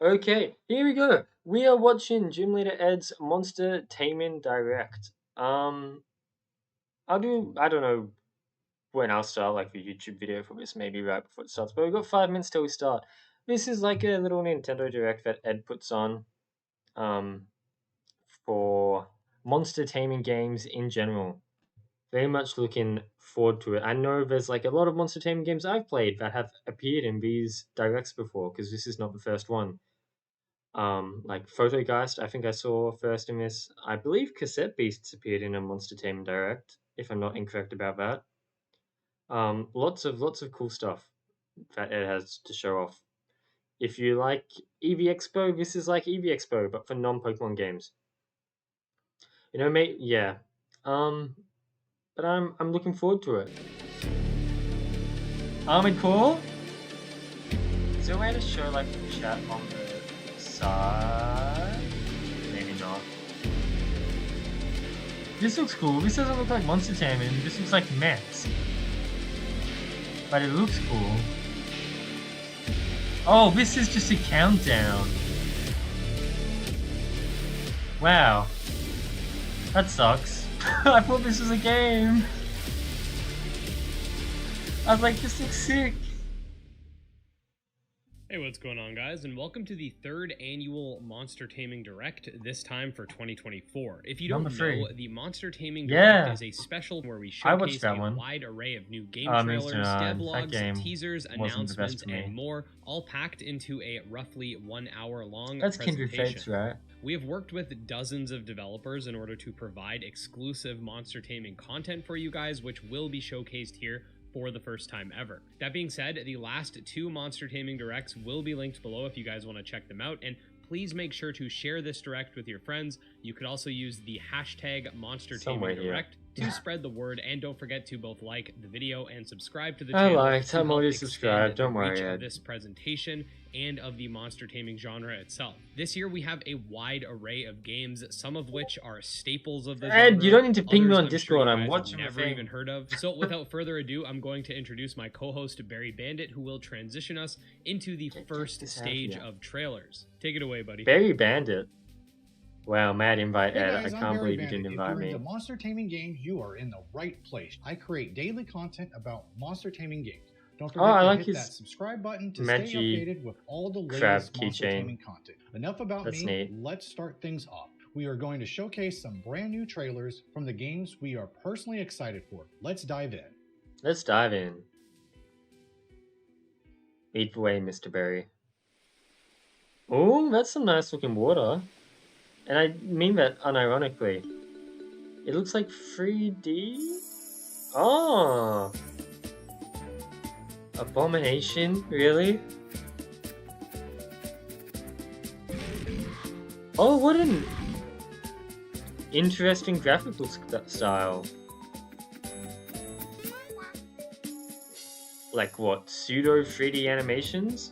Okay, here we go. We are watching Gym Leader Ed's Monster Taming Direct. I don't know when I'll start like a YouTube video for this, maybe right before it starts, but we've got 5 minutes till we start. This is like a little Nintendo Direct that Ed puts on, um, for monster taming games in general. Very much looking forward to it. I know there's like a lot of monster taming games I've played that have appeared in these directs before, because this is not the first one. Like Photogeist, I think I saw first in this. I believe Cassette Beasts appeared in a Monster Taming Direct, if I'm not incorrect about that. Lots of cool stuff that it has to show off. If you like EV Expo, this is like EV Expo, but for non-Pokemon games. You know, mate. Yeah. Um, but I'm looking forward to it. Armored Core. Is there a way to show like the chat on the side? Maybe not. This looks cool. This doesn't look like Monster Taming. This looks like mechs. But it looks cool. Oh, this is just a countdown. Wow. That sucks. I thought this was a game. I was like, this looks sick. Hey, what's going on, guys, and welcome to the third annual Monster Taming Direct, this time for 2024. If you don't know, the Monster Taming Direct is a special where we showcase a wide array of new game trailers, devlogs, teasers, announcements, and more, all packed into a roughly 1 hour long presentation. Kindred Fates, right? We have worked with dozens of developers in order to provide exclusive Monster Taming content for you guys, which will be showcased here for the first time ever. That being said, the last two Monster Taming Directs will be linked below if you guys want to check them out, and please make sure to share this Direct with your friends. You could also use the hashtag Monster Taming Direct to spread the word, and don't forget to both like the video and subscribe to the channel. I'm already subscribed, don't worry, Ed. This presentation and of the monster taming genre itself. This year we have a wide array of games, some of which are staples of the genre. Ed, you don't need to ping me on Discord, I'm watching never even heard of. So without further ado, I'm going to introduce my co-host Barry Bandit, who will transition us into the first stage of trailers. Take it away, buddy. Barry Bandit. Wow, mad invite, Ed. I can't believe you didn't invite me. If you're into monster taming games, you are in the right place. I create daily content about monster taming games. Don't forget to hit that subscribe button to stay updated with all the latest monster taming content. Enough about me. Neat. Let's start things off. We are going to showcase some brand new trailers from the games we are personally excited for. Let's dive in. Let's dive in. Lead the way, Mr. Berry. Oh, that's some nice looking water. And I mean that unironically. It looks like 3D? Oh! Abomination? Really? Oh, what an interesting graphical style. Like what, pseudo 3D animations?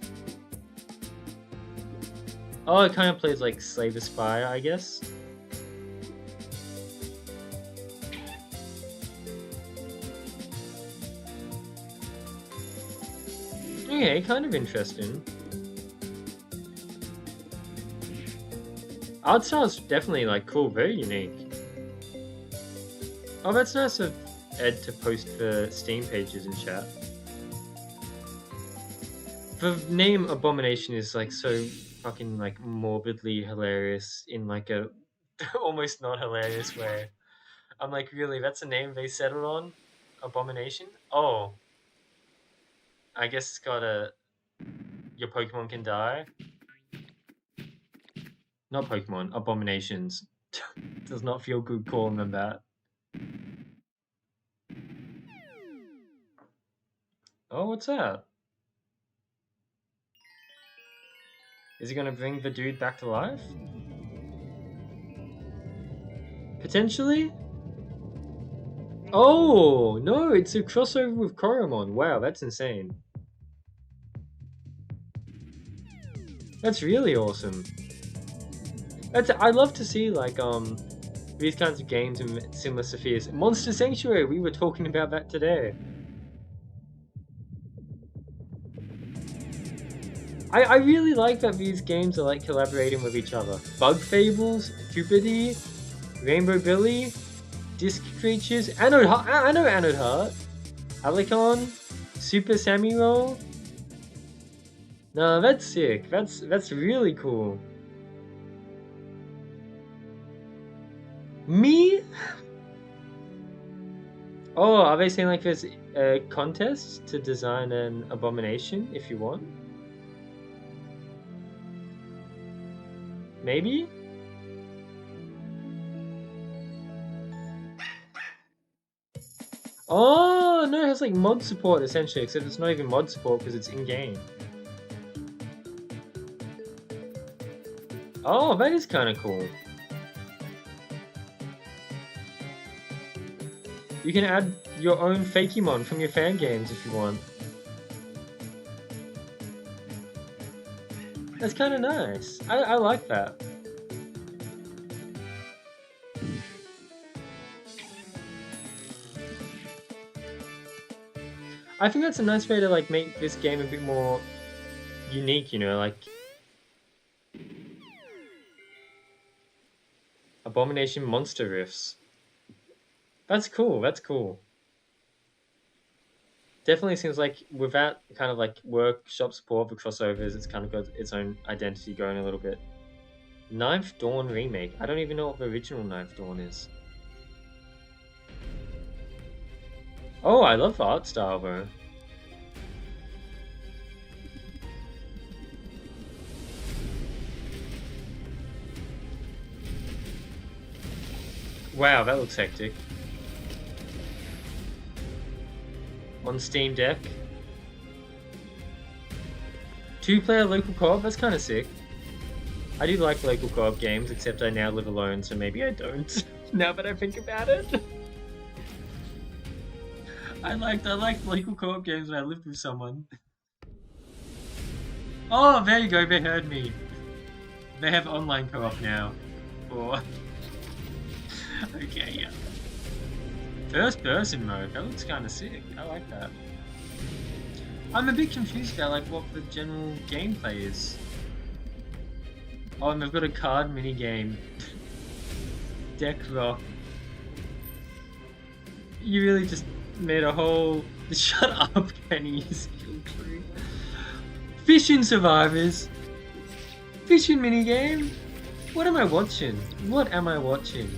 Oh, it kind of plays like Slay the Spire, I guess. Okay, kind of interesting. Art style's definitely like cool, very unique. Oh, that's nice of Ed to post the Steam pages in chat. The name Abomination is like so fucking like morbidly hilarious in like a almost not hilarious way. I'm like, really, that's a name they settled on? Abomination? Oh. I guess it's got a your Pokemon can die. Not Pokemon, abominations. Does not feel good calling them that. Oh, what's that? Is he gonna bring the dude back to life? Potentially? Oh, no, it's a crossover with Koromon. Wow, that's insane. That's really awesome. I'd love to see like these kinds of games in similar spheres. Monster Sanctuary, we were talking about that today. I really like that these games are like collaborating with each other. Bug Fables, Cupidity, Rainbow Billy, Disc Creatures, Anode Heart, I know Anode Heart, Alicon, Super Samuel. No, that's sick. That's really cool. Me? Oh, are they saying like there's a contest to design an abomination if you want? Maybe? Oh, no, it has like mod support essentially, except it's not even mod support because it's in-game. Oh, that is kind of cool. You can add your own Fakemon from your fan games if you want. That's kind of nice. I like that. I think that's a nice way to like make this game a bit more unique, you know, like Abomination monster riffs. That's cool. That's cool. Definitely seems like with that kind of like workshop support for crossovers, it's kind of got its own identity going a little bit. Ninth Dawn remake. I don't even know what the original Ninth Dawn is. Oh, I love the art style though. Wow, that looks hectic. On Steam Deck. 2-player local co-op? That's kind of sick. I do like local co-op games, except I now live alone, so maybe I don't. Now that I think about it. I liked local co-op games when I lived with someone. Oh, there you go, they heard me. They have online co-op now. Or... okay, yeah. First person mode, that looks kind of sick. I like that. I'm a bit confused about like what the general gameplay is. Oh, and they've got a card minigame. Deck rock. You really just made a whole... Shut up, Kenny. Fishing Survivors. Fishing minigame. What am I watching? What am I watching?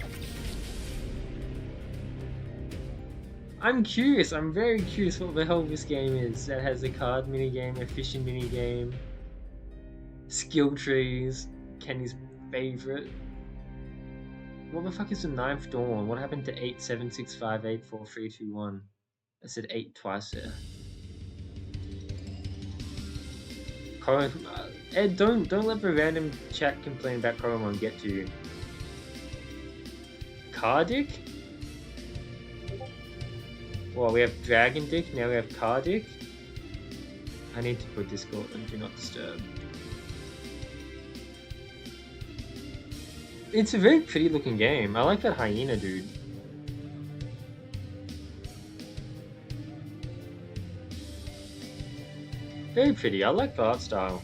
I'm curious. I'm very curious what the hell this game is. That has a card minigame, a fishing minigame, skill trees, Kenny's favorite. What the fuck is the Ninth Dawn? What happened to 8765844321? I said 8 twice there. Ed, don't let the random chat complain about Koromon get to you. Cardick? Well, we have Dragon Dick, now we have Cardick. I need to put Discord and Do Not Disturb. It's a very pretty looking game. I like that hyena dude. Very pretty. I like the art style.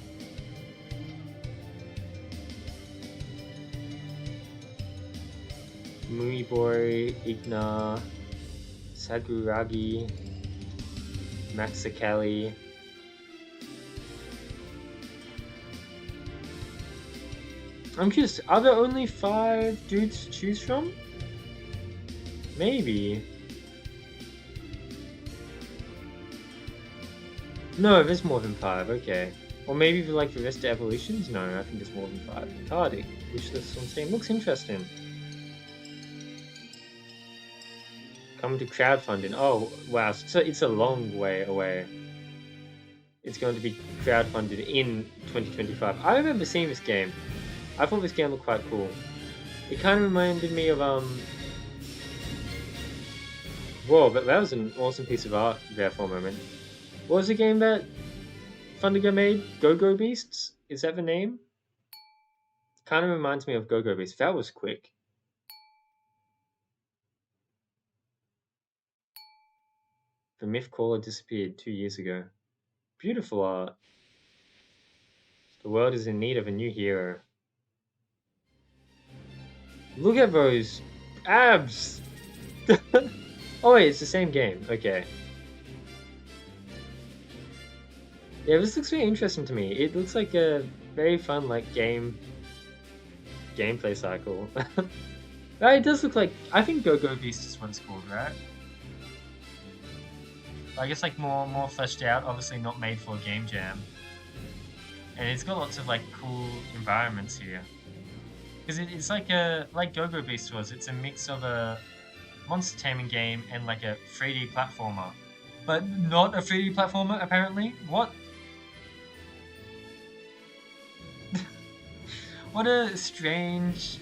Muibori, Igna, Saguragi, Maxakali. I'm curious, are there only 5 dudes to choose from? Maybe. No, there's more than 5, okay. Or maybe like the rest of evolutions? No, I think there's more than 5. Cardic, which list on Steam looks interesting. Coming to crowdfunding. Oh, wow, so it's a long way away. It's going to be crowdfunded in 2025. I remember seeing this game. I thought this game looked quite cool. It kind of reminded me of, whoa, but that was an awesome piece of art there for a moment. What was the game that Thundergo made? Go-Go Beasts? Is that the name? Kind of reminds me of Go-Go Beasts. That was quick. The Myth Caller disappeared 2 years ago. Beautiful art. The world is in need of a new hero. Look at those abs! Oh wait, it's the same game. Okay. Yeah, this looks very interesting to me. It looks like a very fun gameplay cycle. It does look like, I think Go-Go Beast is what it's called, right? I guess like more fleshed out, obviously not made for a game jam. And it's got lots of like cool environments here. Because it's like Go-Go Beast was, it's a mix of a monster taming game and like a 3D platformer. But not a 3D platformer, apparently. What? What a strange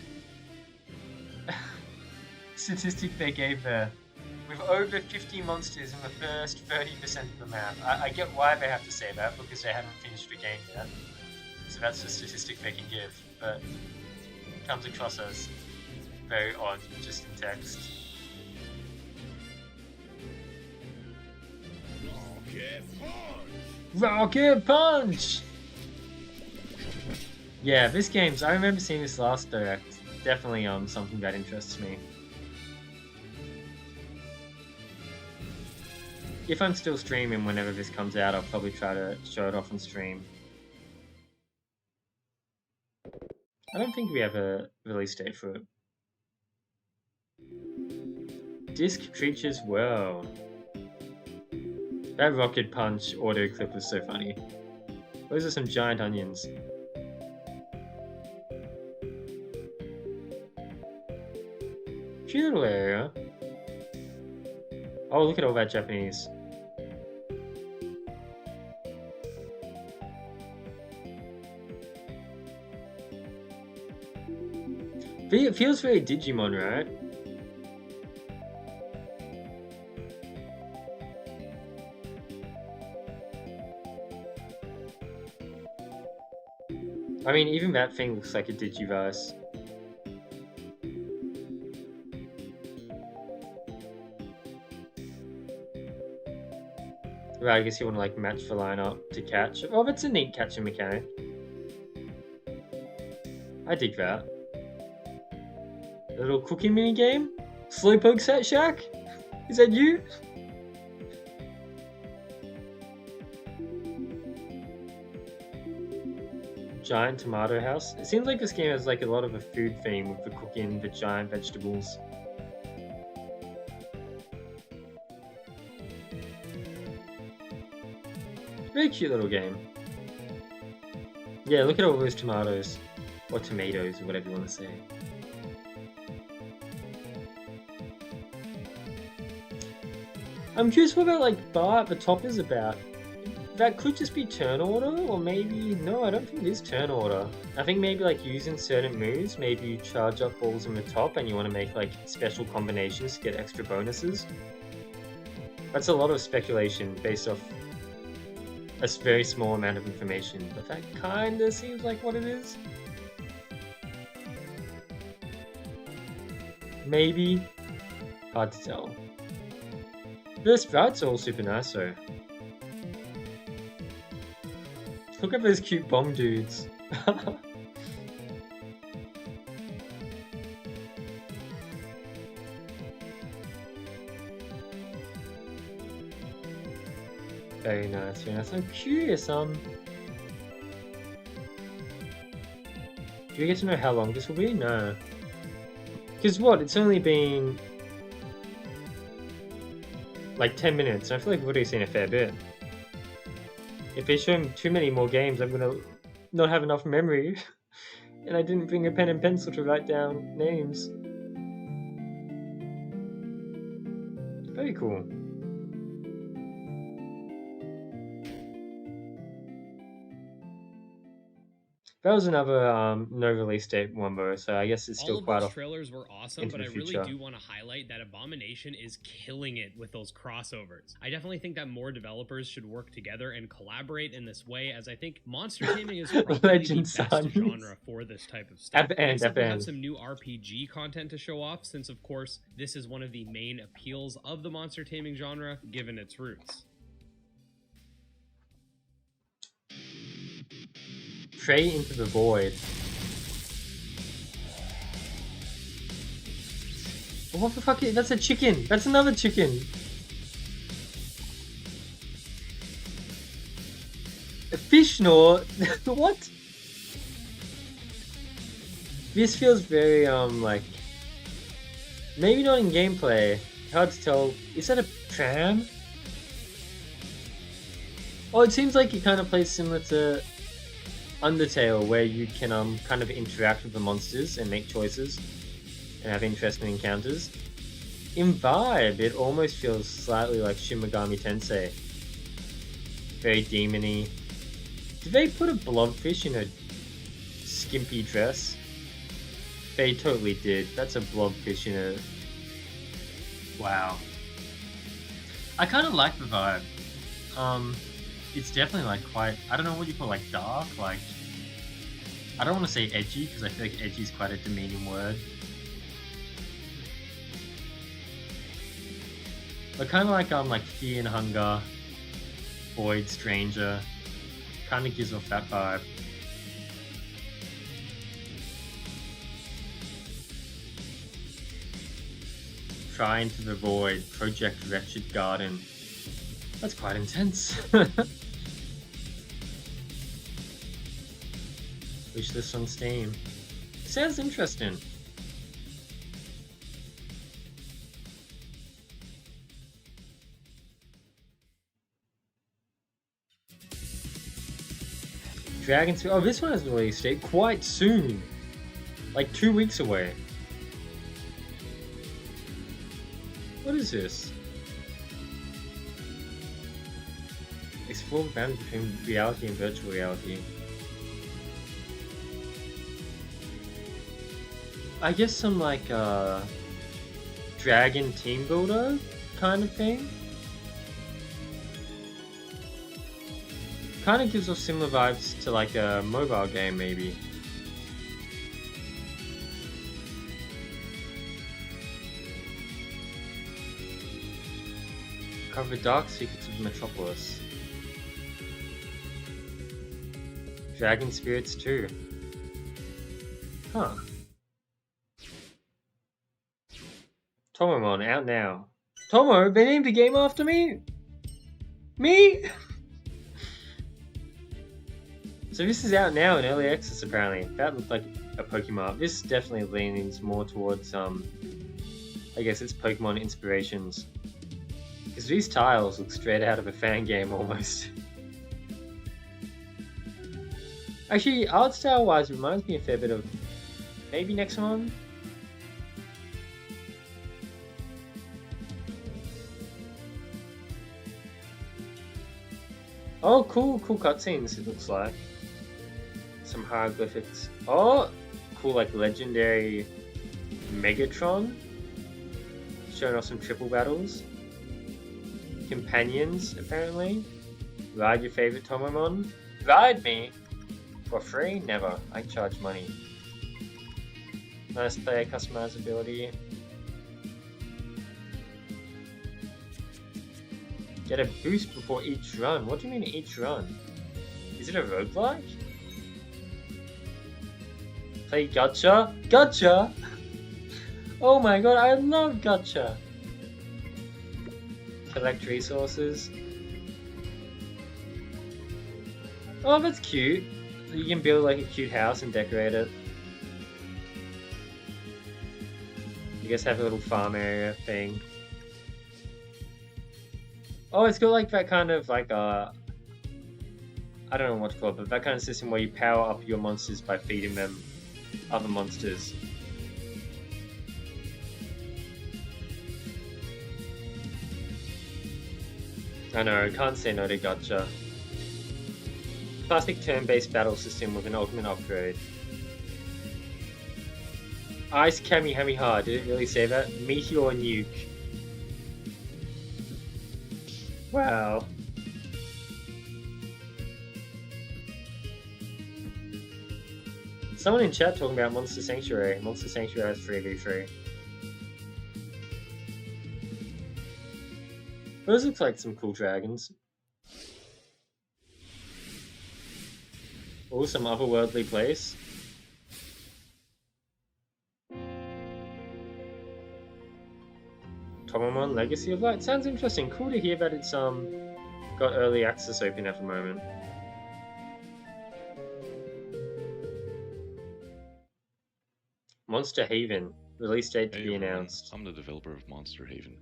statistic they gave there. With over 50 monsters in the first 30% of the map. I get why they have to say that, because they haven't finished the game yet. So that's the statistic they can give, but it comes across as very odd, just in text. Rocket Punch! Rocket Punch! Yeah, this game's, I remember seeing this last direct. Definitely something that interests me. If I'm still streaming whenever this comes out, I'll probably try to show it off on stream. I don't think we have a release date for it. Disc Creatures World. That Rocket Punch audio clip was so funny. Those are some giant onions. Cute little area. Oh, look at all that Japanese. It feels very Digimon, right? I mean, even that thing looks like a Digiverse. Right, I guess you want to like match the lineup to catch. Oh, that's a neat catching mechanic. I dig that. A little cooking mini game? Slowpoke Set Shack? Is that you? Giant tomato house. It seems like this game has like a lot of a food theme with the cooking, the giant vegetables. Very cute little game. Yeah, look at all those tomatoes. Or tomatoes, or whatever you want to say. I'm curious what that like bar at the top is about. That could just be turn order, or maybe... No, I don't think it is turn order. I think maybe like using certain moves, maybe you charge up balls in the top and you want to make like special combinations to get extra bonuses. That's a lot of speculation based off a very small amount of information, but that kinda seems like what it is. Maybe. Hard to tell. The sprites are all super nice though. Look at those cute bomb dudes. Very nice, very nice. I'm curious, do we get to know how long this will be? No. Because what, it's only been like 10 minutes, and I feel like we've already seen a fair bit. If they show him too many more games, I'm gonna not have enough memory. And I didn't bring a pen and pencil to write down names. Very cool. That was another no release date one though, so I guess it's still quite off. All of those trailers were awesome, but I really do want to highlight that Abomination is killing it with those crossovers. I definitely think that more developers should work together and collaborate in this way, as I think monster taming is probably the best genre for this type of stuff. We have some new RPG content to show off, since of course this is one of the main appeals of the monster taming genre, given its roots. Pray into the void. What the fuck? That's a chicken. That's another chicken. A fish snore? What? This feels very, like... Maybe not in gameplay. Hard to tell. Is that a pram? Oh, it seems like it kind of plays similar to Undertale, where you can kind of interact with the monsters and make choices and have interesting encounters. In vibe, it almost feels slightly like Shin Megami Tensei. Very demony. Did they put a blobfish in a skimpy dress? They totally did. That's a blobfish in a... Wow. I kind of like the vibe. It's definitely like quite... I don't know what you call like dark, like... I don't want to say edgy, because I feel like edgy is quite a demeaning word. But kind of like Fear and Hunger, Void, Stranger, kind of gives off that vibe. Try into the void, Project Wretched Garden. That's quite intense. Wish this on Steam. Sounds interesting. Dragon's... Oh, this one has a release date quite soon. Like 2 weeks away. What is this? Explore the boundary between reality and virtual reality. I guess some like dragon team builder kind of thing. Kind of gives off similar vibes to like a mobile game maybe. Cover dark secrets of Metropolis. Dragon spirits too. Huh. Tomomon out now. Tomo, they named a game after me? Me? So this is out now in early access apparently. That looked like a Pokemon. This definitely leans more towards I guess it's Pokemon inspirations. Because these tiles look straight out of a fan game almost. Actually, art style wise, it reminds me a fair bit of maybe Nexomon. Oh, cool cutscenes it looks like. Some hieroglyphics. Oh, cool, like legendary Megatron. Showing off some triple battles. Companions, apparently. Ride your favorite Tomomon. Ride me! For free? Never. I charge money. Nice player customizability. Get a boost before each run. What do you mean each run? Is it a roguelike? Play gacha? Gacha? Oh my god, I love gacha! Collect resources. Oh, that's cute. You can build like a cute house and decorate it. You guys have a little farm area thing. Oh, it's got like that kind of like I don't know what to call it, but that kind of system where you power up your monsters by feeding them other monsters. I know, I can't say no to gacha. Classic turn-based battle system with an ultimate upgrade. Ice Kamehameha, did it really say that? Meteor Nuke. Wow. Someone in chat talking about Monster Sanctuary. Monster Sanctuary has 3v3. Those look like some cool dragons. Oh, some otherworldly place. Taming Legacy of Light sounds interesting. Cool to hear that it's got early access open at the moment. Monster Haven, release date to be announced. I'm the developer of Monster Haven.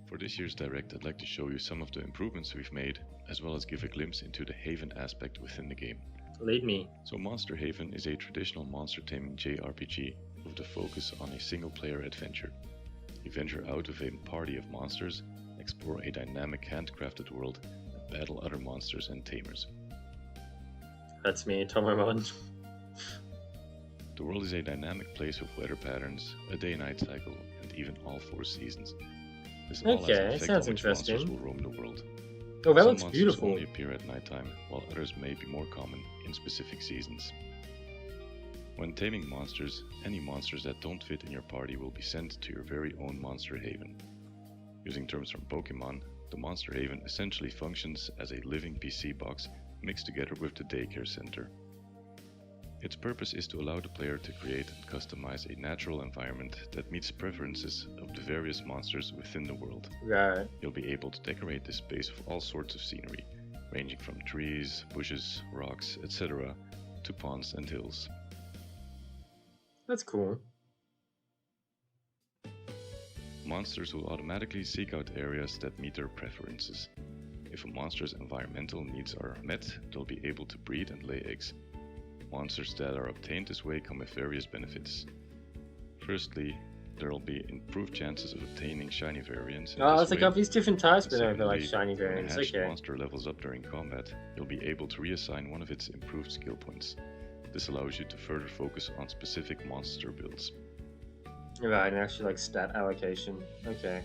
For this year's Direct, I'd like to show you some of the improvements we've made, as well as give a glimpse into the Haven aspect within the game. Lead me. So Monster Haven is a traditional monster taming JRPG with the focus on a single-player adventure. You venture out with a party of monsters, explore a dynamic handcrafted world, and battle other monsters and tamers. That's me, Tomomon. The world is a dynamic place with weather patterns, a day-night cycle, and even all 4 seasons. This all has an effect sounds on which interesting. monsters will roam the world. Oh, that Some looks monsters beautiful. only appear at nighttime, while others may be more common in specific seasons. When taming monsters, any monsters that don't fit in your party will be sent to your very own Monster Haven. Using terms from Pokemon, the Monster Haven essentially functions as a living PC box mixed together with the daycare center. Its purpose is to allow the player to create and customize a natural environment that meets preferences of the various monsters within the world. Right. You'll be able to decorate this space with all sorts of scenery, ranging from trees, bushes, rocks, etc. to ponds and hills. That's cool. Monsters will automatically seek out areas that meet their preferences. If a monster's environmental needs are met, they'll be able to breed and lay eggs. Monsters that are obtained this way come with various benefits. Firstly, there will be improved chances of obtaining shiny variants. Oh, it's like all these different types, but over like Secondly, shiny when a variants. hatched Okay. monster levels up during combat, you'll be able to reassign one of its improved skill points. This allows you to further focus on specific monster builds. Right, and actually like stat allocation. Okay.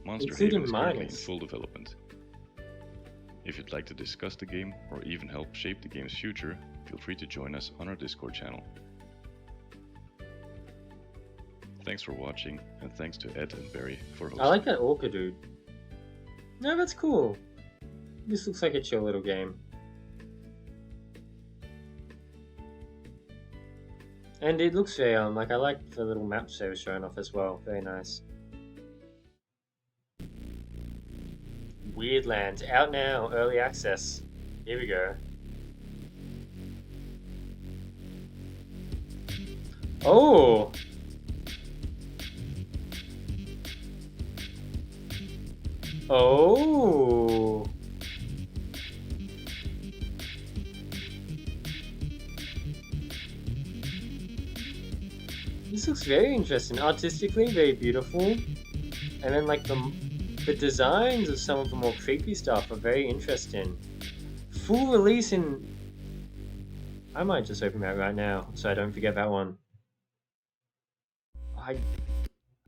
Monster Including Haven is currently in minus. full development. If you'd like to discuss the game or even help shape the game's future, feel free to join us on our Discord channel. Thanks for watching, and thanks to Ed and Barry for hosting. I like that Orca dude. No, that's cool. This looks like a chill little game. And it looks very like I like the little maps they were showing off as well. Very nice. Weirdlands out now, early access. Here we go. Oh! Oh! This looks very interesting. Artistically, very beautiful. And then like the designs of some of the more creepy stuff are very interesting. Full release in... I might just open that right now, so I don't forget that one.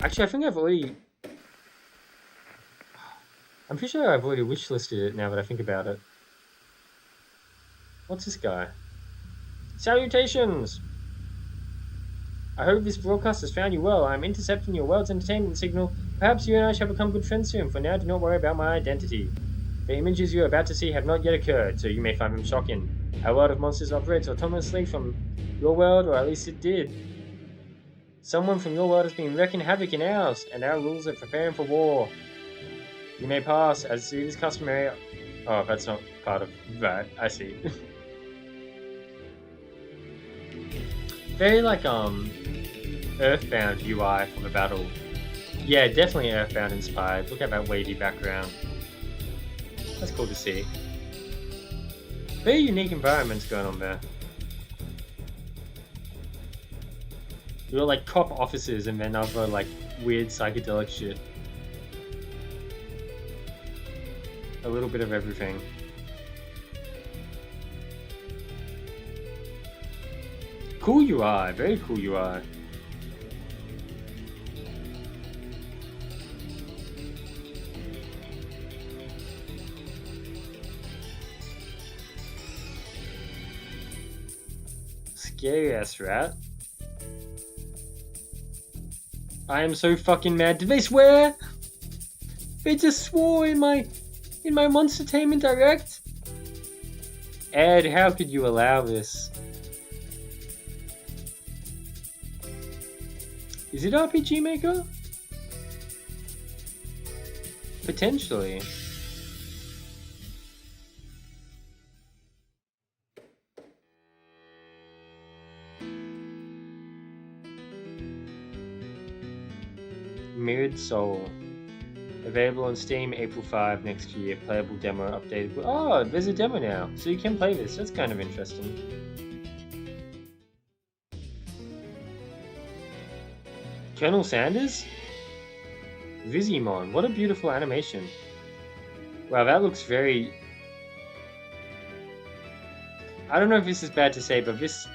Actually, I think I've already... I'm pretty sure I've already wishlisted it now that I think about it. What's this guy? Salutations! I hope this broadcast has found you well. I'm intercepting your world's entertainment signal. Perhaps you and I shall become good friends soon. For now, do not worry about my identity. The images you are about to see have not yet occurred, so you may find them shocking. Our world of monsters operates autonomously from your world, or at least it did. Someone from your world has been wreaking havoc in ours, and our rules are preparing for war. You may pass, as it is customary. Oh, that's not part of that. I see. Very like Earthbound UI for the battle. Yeah, definitely Earthbound inspired. Look at that wavy background. That's cool to see. Very unique environments going on there. You got like cop offices and then other like weird psychedelic shit. A little bit of everything. Cool UI, very cool UI. Scary ass rat. I am so fucking mad. Did they swear? They just swore in my Monstertainment Direct? Ed, how could you allow this? Is it RPG Maker? Potentially. Mirrored Soul. Available on Steam April 5 next year. Playable demo updated. Oh, there's a demo now, so you can play this. That's kind of interesting. Colonel Sanders? Vizimon. What a beautiful animation. Wow, that looks very... I don't know if this is bad to say, but this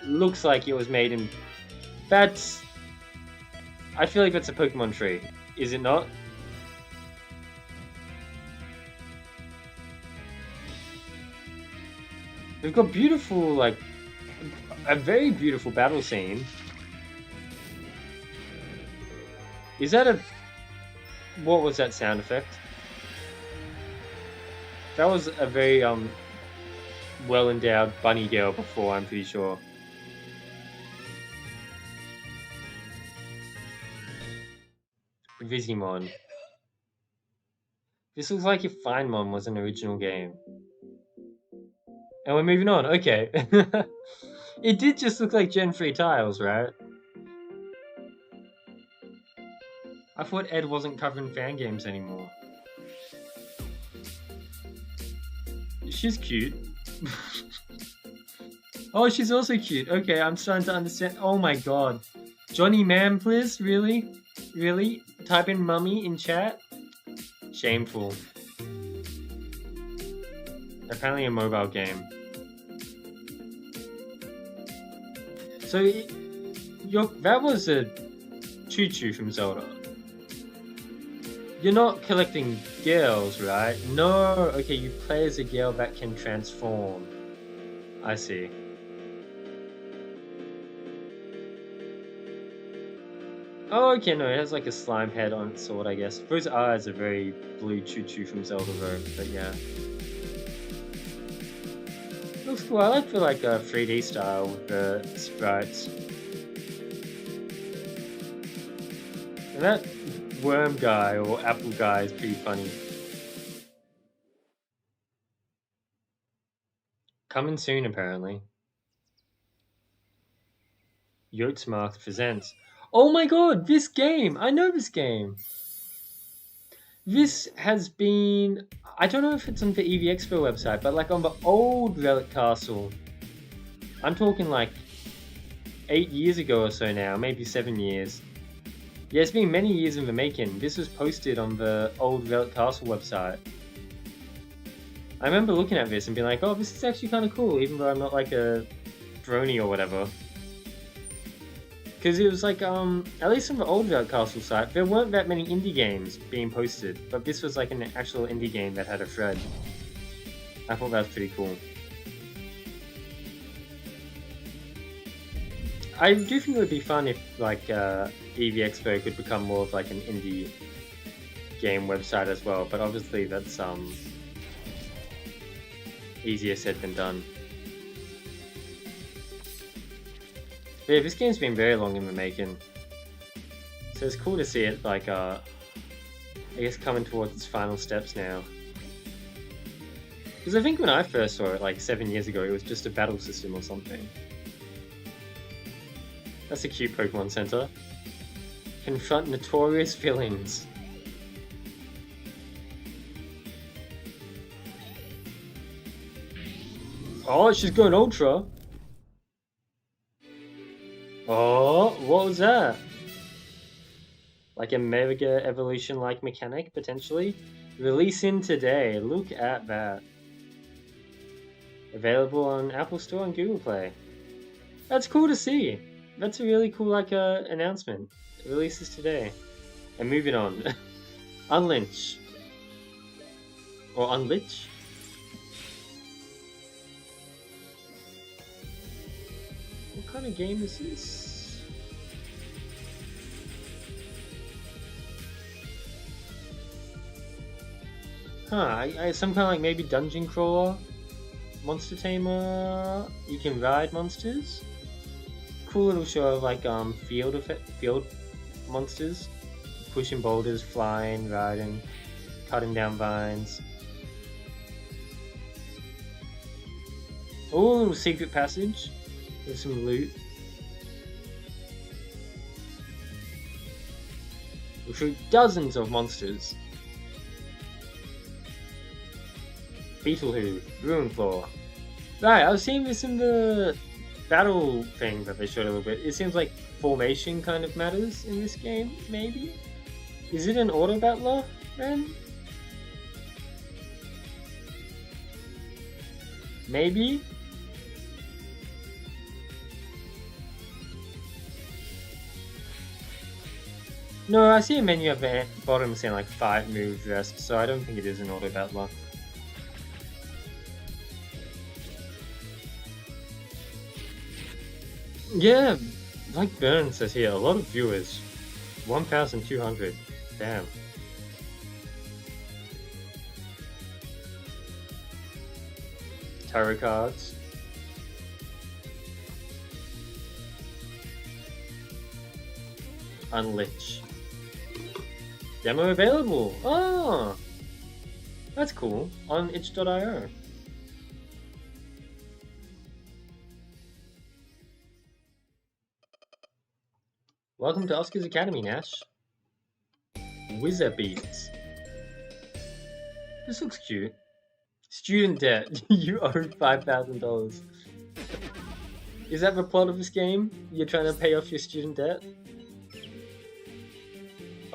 looks like it was made in... That's... I feel like that's a Pokemon tree. Is it not? We've got beautiful, like... a very beautiful battle scene. Is that a... What was that sound effect? That was a very, well-endowed bunny girl before, I'm pretty sure. Vizimon. This looks like if Finemon was an original game. And we're moving on, okay. It did just look like Gen 3 tiles, right? I thought Ed wasn't covering fan games anymore. She's cute. Oh, she's also cute. Okay, I'm starting to understand. Oh my god. Johnny Man, please? Really? Really? Type in mummy in chat? Shameful. Apparently a mobile game. So, that was a Choo-Choo from Zelda. You're not collecting girls, right? No! Okay, you play as a girl that can transform. I see. Oh, okay, no, it has like a slime head on its sword, I guess. Those eyes are very blue Choo-Choo from Zelda though, but yeah. Looks cool. I like the like 3D style with the sprites. And that worm guy or apple guy is pretty funny. Coming soon, apparently. Yotsmark presents. Oh my god, this game! I know this game! This has been... I don't know if it's on the EV Expo website, but like on the old Relic Castle. I'm talking like 8 years ago or so now, maybe 7 years. Yeah, it's been many years in the making. This was posted on the old Relic Castle website. I remember looking at this and being like, oh, this is actually kind of cool, even though I'm not like a brony or whatever. Because it was like, at least on the old Relic Castle site, there weren't that many indie games being posted, but this was like an actual indie game that had a thread. I thought that was pretty cool. I do think it would be fun if like EV Expo could become more of like an indie game website as well, but obviously that's easier said than done. But yeah, this game's been very long in the making, so it's cool to see it like I guess coming towards its final steps now. Because I think when I first saw it like 7 years ago, it was just a battle system or something. That's a cute Pokemon Center. Confront notorious villains. Oh, she's going Ultra. Oh, what was that? Like a Mega Evolution-like mechanic, potentially? Releasing today. Look at that. Available on Apple Store and Google Play. That's cool to see. That's a really cool announcement. It releases today. And moving on. Unlinch. Or Unlich? What kind of game is this? Huh, some kind of like maybe dungeon crawler? monster tamer. You can ride monsters. Cool little show of like field monsters, pushing boulders, flying, riding, cutting down vines. Oh, a little secret passage with some loot. We'll show dozens of monsters. Beetlehoof, Ruinflaw. Right, I was seeing this in the battle thing that they showed a little bit. It seems like formation kind of matters in this game, maybe? Is it an auto battler then? Maybe? No, I see a menu at the bottom saying like fight, move, rest, so I don't think it is an auto battler. Yeah, like Burn says here, a lot of viewers. 1,200. Damn. Tarot cards. Unlich. Demo available! Oh! That's cool. On itch.io. Welcome to Oscar's Academy, Nash. Wizard Beats. This looks cute. Student debt. You owe $5,000. Is that the plot of this game? You're trying to pay off your student debt?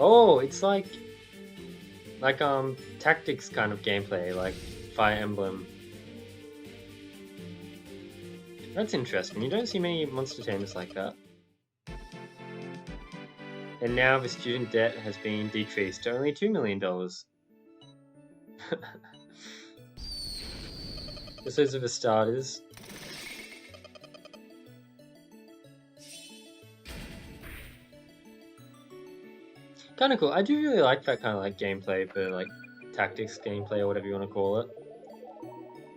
Oh, it's like tactics kind of gameplay, like Fire Emblem. That's interesting. You don't see many monster tamers like that. And now the student debt has been decreased to only $2 million. Just those are the starters. Kinda cool. I do really like that kind of like gameplay for like tactics gameplay or whatever you want to call it.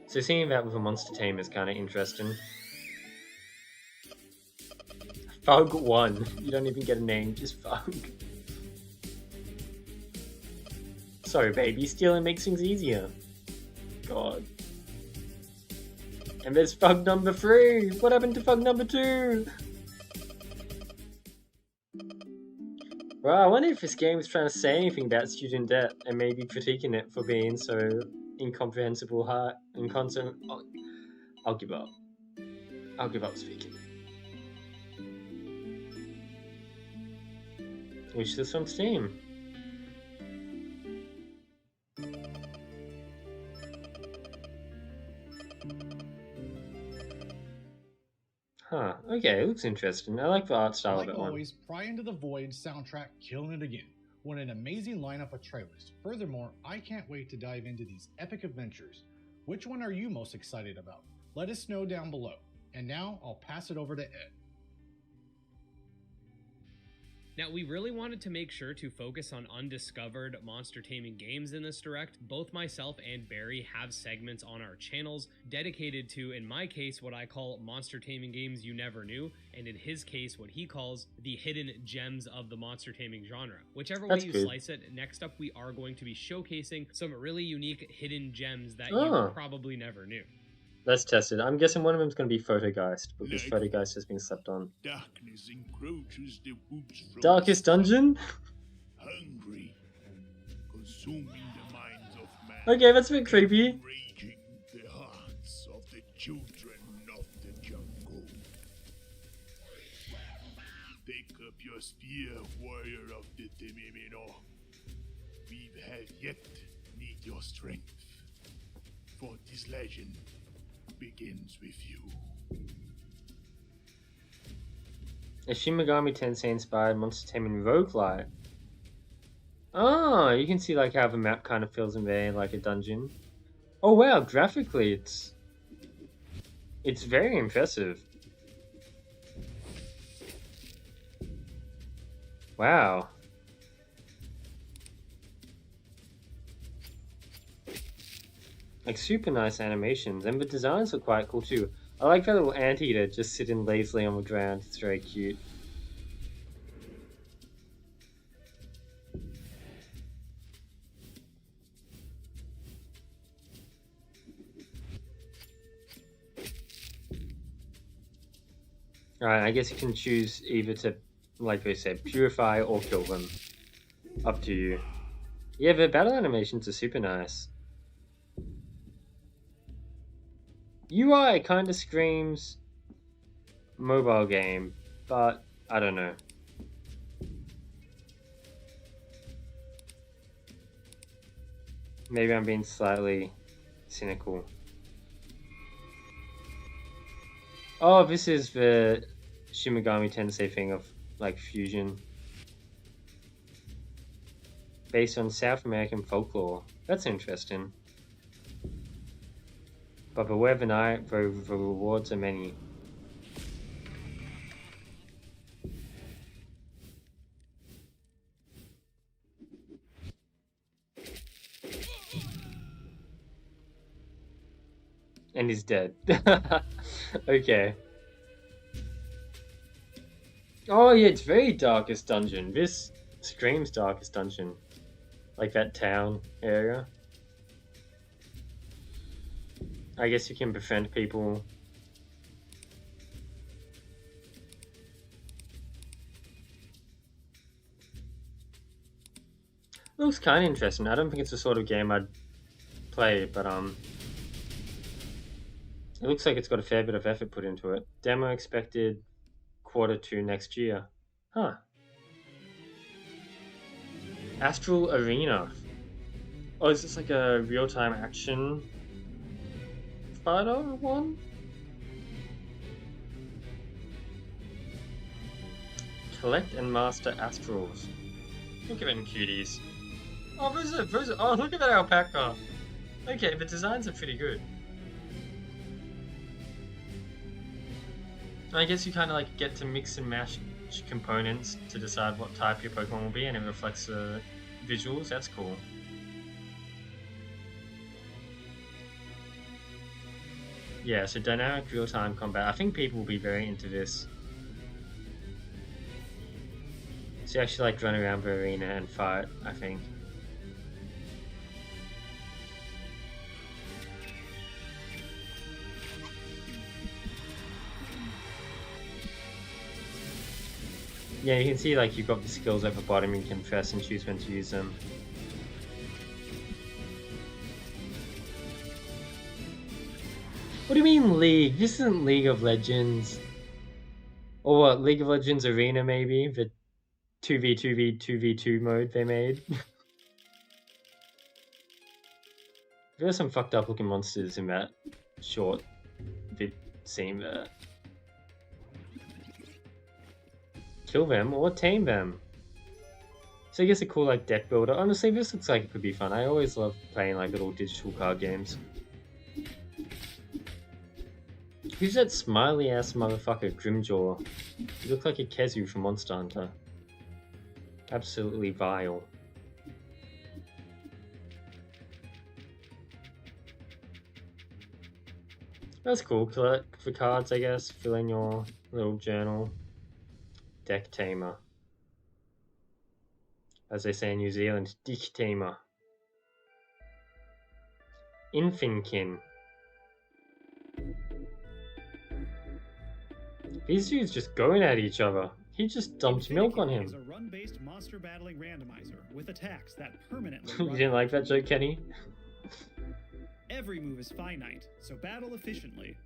So seeing that with a monster tamer is kind of interesting. Fug 1. You don't even get a name, just Fug. Sorry, baby. Stealing makes things easier. God. And there's Fug number 3. What happened to Fug number 2? Well, I wonder if this game is trying to say anything about student debt and maybe critiquing it for being so incomprehensible, hard, and constant. I'll give up. I'll give up speaking. Wish this on Steam. Huh, okay, it looks interesting. I like the art style of that one. Like always, Pry Into the Void soundtrack killing it again. What an amazing lineup of trailers. Furthermore, I can't wait to dive into these epic adventures. Which one are you most excited about? Let us know down below. And now, I'll pass it over to Ed. Now, we really wanted to make sure to focus on undiscovered monster taming games in this direct. Both myself and Barry have segments on our channels dedicated to, in my case, what I call monster taming games you never knew, and in his case, what he calls the hidden gems of the monster taming genre. Whichever way you slice it, next up we are going to be showcasing some really unique hidden gems that you probably never knew. Let's test it. I'm guessing one of them is going to be Photogeist, because Photogeist has been slept on. Darkness encroaches the woods from Darkest Dungeon? Hungry, consuming the minds of man. Okay, that's a bit creepy. Raging the hearts of the children of the jungle. Take up your spear, warrior of the Temimino. We have yet need your strength, for this legend begins with you. A Shin Megami Tensei inspired monster taming roguelite. Oh, you can see like how the map kind of fills in there like a dungeon. Oh wow, graphically it's very impressive. Wow. Like super nice animations, and the designs are quite cool too. I like that little anteater just sitting lazily on the ground. It's very cute. Alright, I guess you can choose either to, like I said, purify or kill them. Up to you. Yeah, the battle animations are super nice. UI kind of screams mobile game, but I don't know. Maybe I'm being slightly cynical. Oh, this is the Shin Megami Tensei thing of, like, fusion. Based on South American folklore. That's interesting. But beware the night, though the rewards are many. And he's dead. Okay. Oh yeah, it's very Darkest Dungeon. This screams Darkest Dungeon. Like that town area. I guess you can befriend people. Looks kind of interesting. I don't think it's the sort of game I'd play, but it looks like it's got a fair bit of effort put into it. Demo expected Q2 next year. Huh. Astral Arena. Oh, is this like a real-time action fighter one? Collect and master astrals. Look at them cuties. Oh, oh, look at that alpaca. Okay, the designs are pretty good. I guess you kind of like get to mix and match components to decide what type your Pokemon will be, and it reflects the visuals. That's cool. Yeah, so dynamic real-time combat. I think people will be very into this. So you actually like run around the arena and fight, I think. Yeah, you can see like you've got the skills at the bottom, you can press and choose when to use them. What do you mean League? This isn't League of Legends. Or what, League of Legends Arena maybe? The 2v2v2v2 mode they made? There are some fucked up looking monsters in that short bit scene there. Kill them or tame them. So I guess a cool like deck builder. Honestly, this looks like it could be fun. I always love playing like little digital card games. Who's that smiley ass motherfucker, Grimjaw? You look like a Kezu from Monster Hunter. Absolutely vile. That's cool. Collect the cards, I guess. Fill in your little journal. Deck tamer. As they say in New Zealand, Dick tamer. Infinkin. These dudes just going at each other. He just dumped milk on him. Is a run-based monster battling randomizer with attacks that permanently You didn't like that joke, Kenny? Every move is finite, so battle efficiently.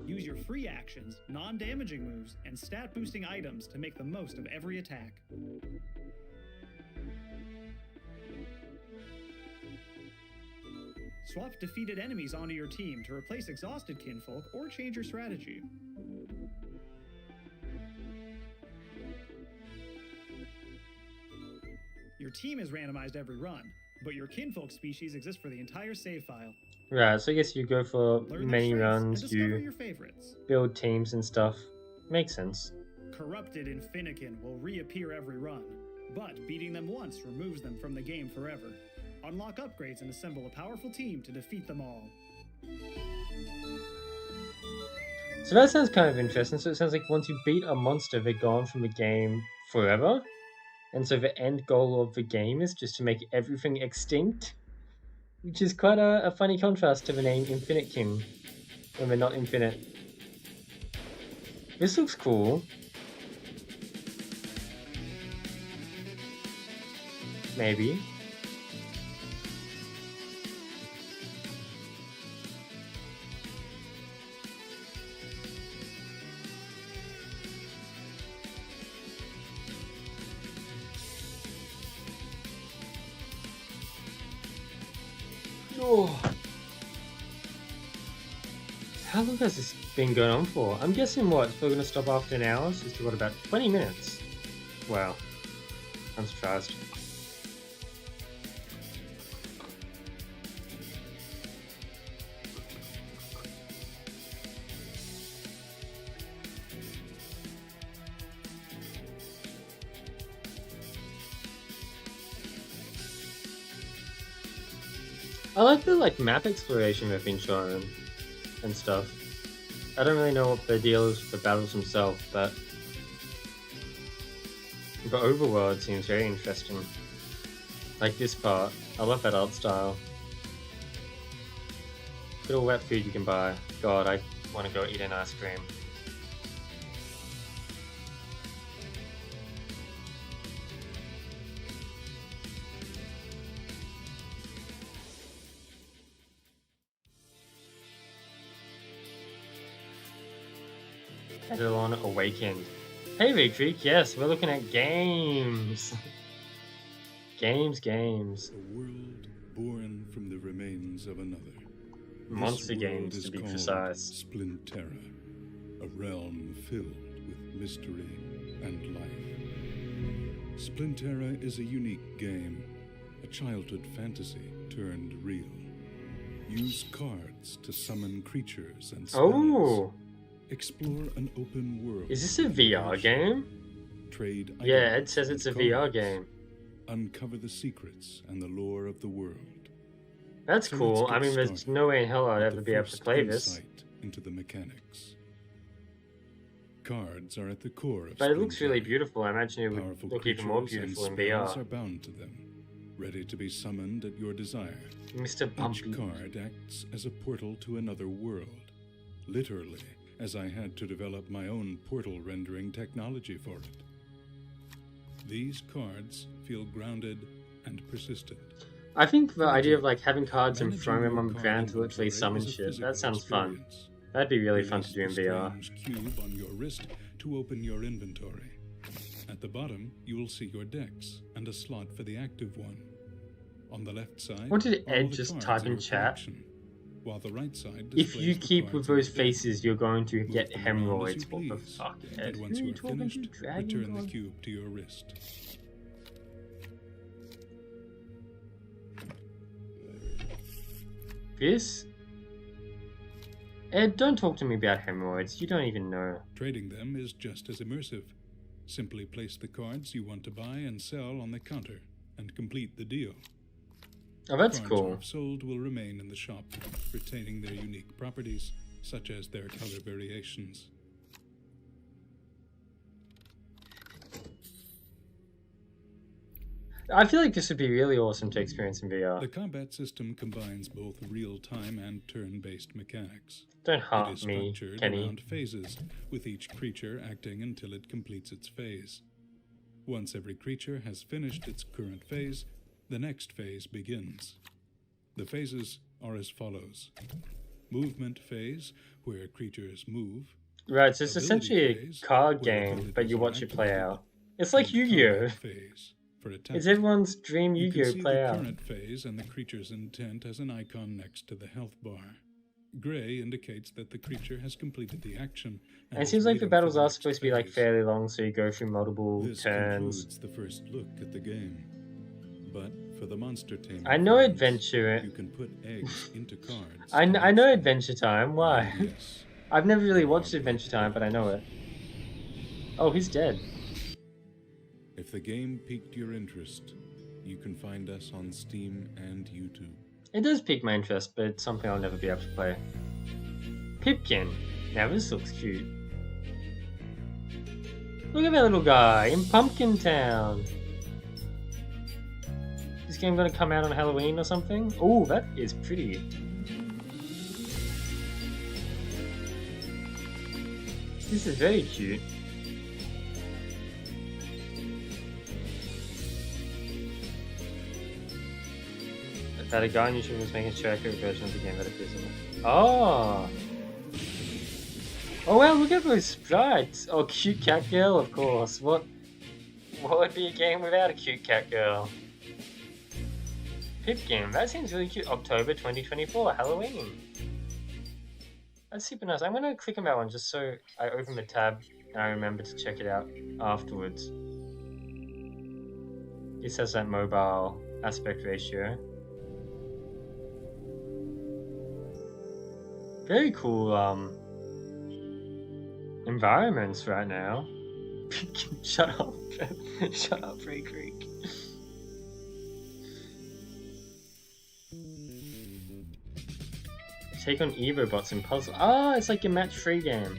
Use your free actions, non-damaging moves, and stat-boosting items to make the most of every attack. Swap defeated enemies onto your team to replace exhausted kinfolk or change your strategy. Your team is randomized every run, but your kinfolk species exist for the entire save file. Right, so I guess you go for Learn many their strengths runs, and discover you your favorites. build teams and stuff. Makes sense. Corrupted Infinikin will reappear every run, but beating them once removes them from the game forever. Unlock upgrades and assemble a powerful team to defeat them all. So that sounds kind of interesting. So it sounds like once you beat a monster, they're gone from the game forever. And so the end goal of the game is just to make everything extinct. Which is quite a funny contrast to the name Infinite Kim, when they're not infinite. This looks cool. Maybe. Oh. How long has this been going on for? I'm guessing what? We're going to stop after an hour? So it's what, about 20 minutes? Wow. I'm surprised. I like the map exploration they've been showing and stuff. I don't really know what the deal is with the battles themselves, but the overworld seems very interesting. Like this part. I love that art style. Look at all that food you can buy. God, I want to go eat an ice cream. Edelon Awakened. Hey Victric, yes, we're looking at games. games. A world born from the remains of another. Monster games, to be precise. Splinterra, a realm filled with mystery and life. Splinterra is a unique game, a childhood fantasy turned real. Use cards to summon creatures and spells. Oh! Explore an open world. Is this a VR game? Trade. Yeah, it says it's a VR game. Uncover the secrets and the lore of the world. That's cool. I mean, there's no way in hell I'd ever be able to play this. Into the mechanics. Cards are at the core of But it looks really beautiful. I imagine it would look even more beautiful in VR. Are bound to them, ready to be summoned at your desire. Mr. Bumpy. Each card acts as a portal to another world. Literally, as I had to develop my own portal rendering technology for it. These cards feel grounded and persistent. I think the idea of having cards and throwing them on the ground to literally summon shit, that sounds fun. That'd be really fun to do in VR. Cube on your wrist to open your inventory. At the bottom, you will see your decks and a slot for the active one. On the left side, what did Ed just type in chat? While the right side if you keep with those faces, you're going to get hemorrhoids. What the fuck, Ed? And once you are finished, return the cube to your wrist. This? Ed, don't talk to me about hemorrhoids. You don't even know. Trading them is just as immersive. Simply place the cards you want to buy and sell on the counter and complete the deal. Oh, that's Cards cool. Sold will remain in the shop, retaining their unique properties, such as their color variations. I feel like this would be really awesome to experience in VR. The combat system combines both real-time and turn-based mechanics. Don't harm me, Kenny. Around phases, with each creature acting until it completes its phase. Once every creature has finished its current phase, the next phase begins. The phases are as follows. Movement phase, where creatures move. Right, so it's essentially a card game, but you watch it play out. It's like Yu-Gi-Oh! It's everyone's dream Yu-Gi-Oh! Play out. The current phase and the creature's intent as an icon next to the health bar. Gray indicates that the creature has completed the action. And it seems like the battles are supposed to be fairly long, so you go through multiple this turns. Concludes the first look at the game. But for the monster taming, I know Adventure. You can put eggs into cards. I know Adventure Time. Why? Yes. I've never really watched Adventure Time, but I know it. Oh, he's dead. If the game piqued your interest, you can find us on Steam and YouTube. It does pique my interest, but it's something I'll never be able to play. Pipkin. Now this looks cute. Look at that little guy in Pumpkin Town. This game gonna come out on Halloween or something? Oh, that is pretty. This is very cute. That a guy on YouTube was making a Cherokee version of the game that appears in it. Oh! Oh wow, look at those sprites! Oh, cute cat girl, of course. What would be a game without a cute cat girl? Pipkin, that seems really cute. October 2024, Halloween. That's super nice. I'm gonna click on that one just so I open the tab and I remember to check it out afterwards. It says that mobile aspect ratio. Very cool environments right now. Shut up. Shut up, Free Creek. Take on Evobots in puzzle. Ah, it's like a match-free game.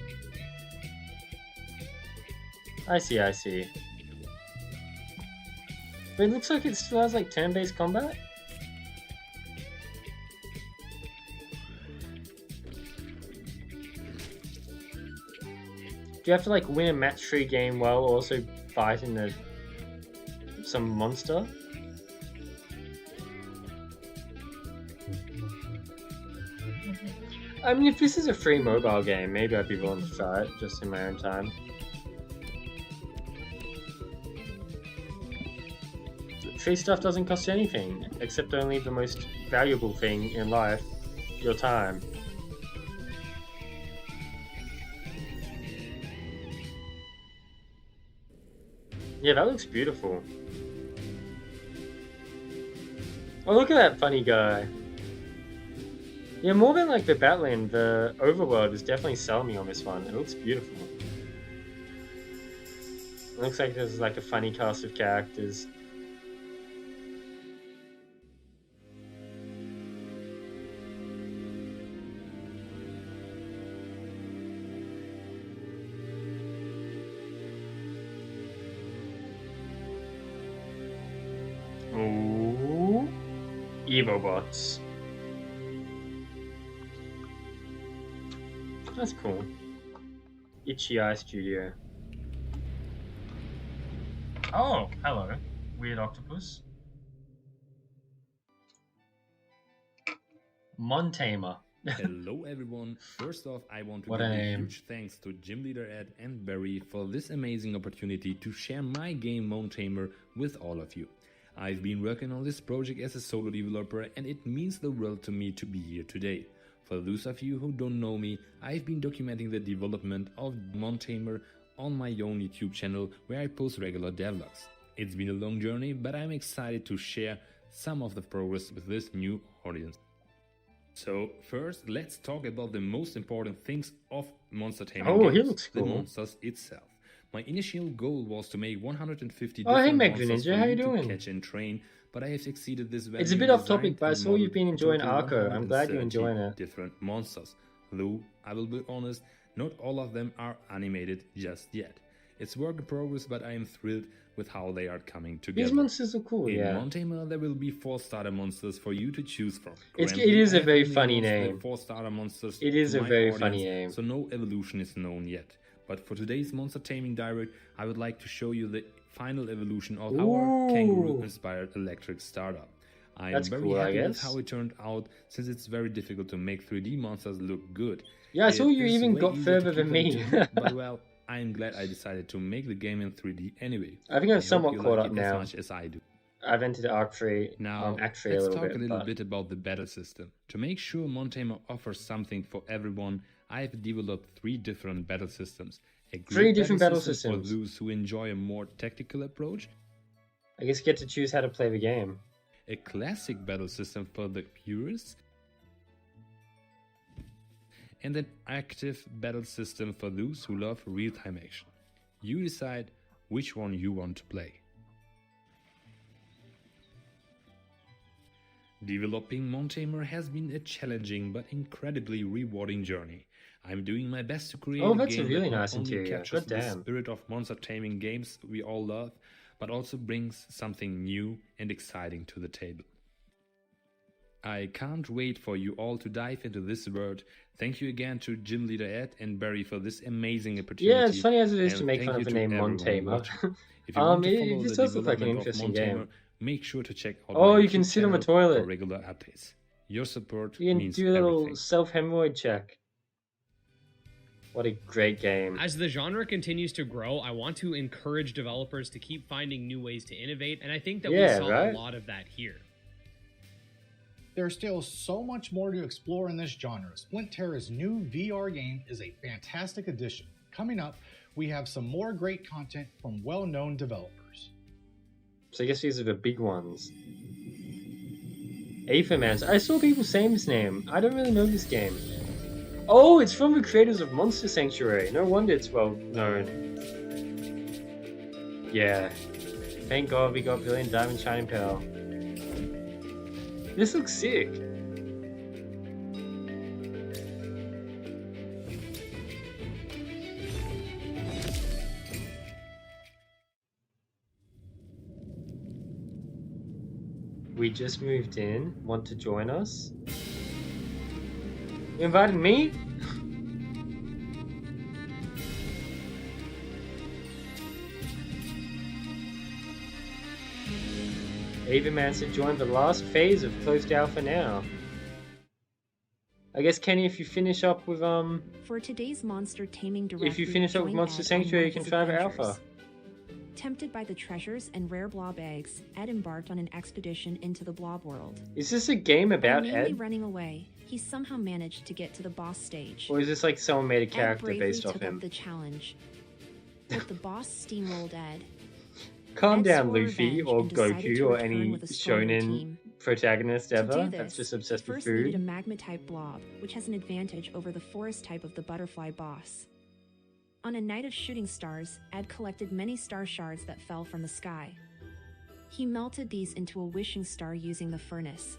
I see. But it looks like it still has like turn-based combat. Do you have to like win a match-free game while also fighting some monster? I mean, if this is a free mobile game, maybe I'd be willing to try it, just in my own time. Free stuff doesn't cost anything, except only the most valuable thing in life, your time. Yeah, that looks beautiful. Oh, look at that funny guy. Yeah, more than like the Batland, the overworld is definitely selling me on this one. It looks beautiful. It looks like there's like a funny cast of characters. Ooh, Evobots. That's cool. Itchy Eye Studio. Oh, hello, weird octopus. Montamer. Hello everyone. First off, I want to give a huge thanks to Gym Leader Ed and Barry for this amazing opportunity to share my game Montamer with all of you. I've been working on this project as a solo developer and it means the world to me to be here today. For those of you who don't know me, I've been documenting the development of Montamer on my own YouTube channel where I post regular devlogs. It's been a long journey, but I'm excited to share some of the progress with this new audience. So first, let's talk about the most important things of monster taming games, he looks cool. The monsters itself. My initial goal was to make 150 different monsters Ninja, how you doing? To catch and train, but I have succeeded this very. It's a bit off topic, but I saw you've been enjoying Arco. I'm glad you're enjoying it. Different monsters. Though, I will be honest, not all of them are animated just yet. It's work in progress, but I am thrilled with how they are coming together. These monsters are cool, In yeah. Montamer, there will be 4 starter monsters for you to choose from. It is a very funny name. 4 starter monsters. It is a very funny name. So no evolution is known yet. But for today's Monster Taming Direct, I would like to show you the final evolution of our kangaroo-inspired electric startup. I am very happy with how it turned out, since it's very difficult to make 3D monsters look good. Yeah, I saw you even got further than me. But well, I am glad I decided to make the game in 3D anyway. I think I'm somewhat caught up now. As much as I do. I've entered Arc 3 now, Act 3 let's a little talk bit. A little bit about the battle system. To make sure Montamer offers something for everyone, I have developed 3 different battle systems. A 3 different battle systems for those who enjoy a more tactical approach. I guess you get to choose how to play the game. A classic battle system for the purists. And an active battle system for those who love real-time action. You decide which one you want to play. Developing Montamer has been a challenging but incredibly rewarding journey. I'm doing my best to create a game really that nice not only interior. captures the spirit of monster taming games we all love, but also brings something new and exciting to the table. I can't wait for you all to dive into this world. Thank you again to Gym Leader Ed and Barry for this amazing opportunity. Yeah, it's funny as it is to make fun of the name Montamer. If you want to follow this the does look like an development of interesting Montamer, game. make sure to check out Oh, my you can YouTube sit on the channel toilet. for regular updates. Your support You can means do a little everything. self-hemorrhoid check. What a great game. As the genre continues to grow, I want to encourage developers to keep finding new ways to innovate, and I think that we saw a lot of that here. There's still so much more to explore in this genre. Splint Terra's new VR game is a fantastic addition. Coming up, we have some more great content from well-known developers. So I guess these are the big ones. Aethermancer. I saw people saying this name. I don't really know this game. Oh, it's from the creators of Monster Sanctuary. No wonder it's well known. Yeah. Thank God we got Brilliant Diamond Shining Pearl. This looks sick. We just moved in. Want to join us? You invited me? Aethermancer joined the last phase of closed alpha now. I guess, Kenny, if you finish up with For today's Monster Taming Direct, if you finish up with Monster Sanctuary, you can try the alpha. Tempted by the treasures and rare blob eggs, Ed embarked on an expedition into the blob world. Is this a game about By mainly Ed? running away, he somehow managed to get to the boss stage. Or is this like someone made a character Ed bravely based off took him? up the challenge, but the boss steamrolled Ed. Calm Ed down, swore Luffy, revenge or and decided Goku, to or return any with a stronger shonen team. protagonist To ever do that's this, just obsessed he with first needed a food. magma-type blob, which has an advantage over the forest type of the butterfly boss. On a night of shooting stars, Ed collected many star shards that fell from the sky. He melted these into a wishing star using the furnace.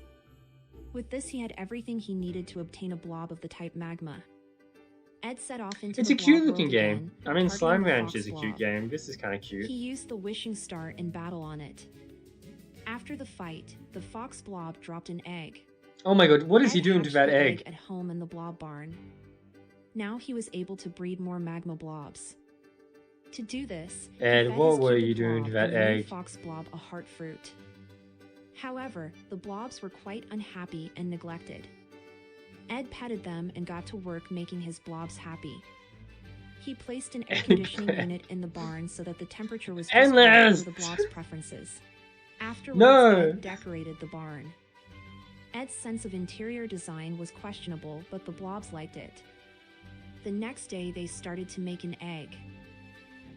With this, he had everything he needed to obtain a blob of the type magma. Ed set off into It's the a cute blob looking world game. again, I mean, targeting Slime the Ranch fox is a cute blob. game. This is kind of cute. He used the wishing star in battle on it. After the fight, the fox blob dropped an egg. Oh my god, what is he Ed doing to hatched that the egg? at home in the blob barn. Now he was able to breed more magma blobs. To do this, he Ed, fed what his were cupid you doing to blob that and the new egg? fox blob a heart fruit. However, the blobs were quite unhappy and neglected. Ed petted them and got to work making his blobs happy. He placed an air conditioning unit in the barn so that the temperature was just right Endless! for the blob's preferences. Afterwards, No! Ed decorated the barn. Ed's sense of interior design was questionable, but the blobs liked it. The next day, they started to make an egg.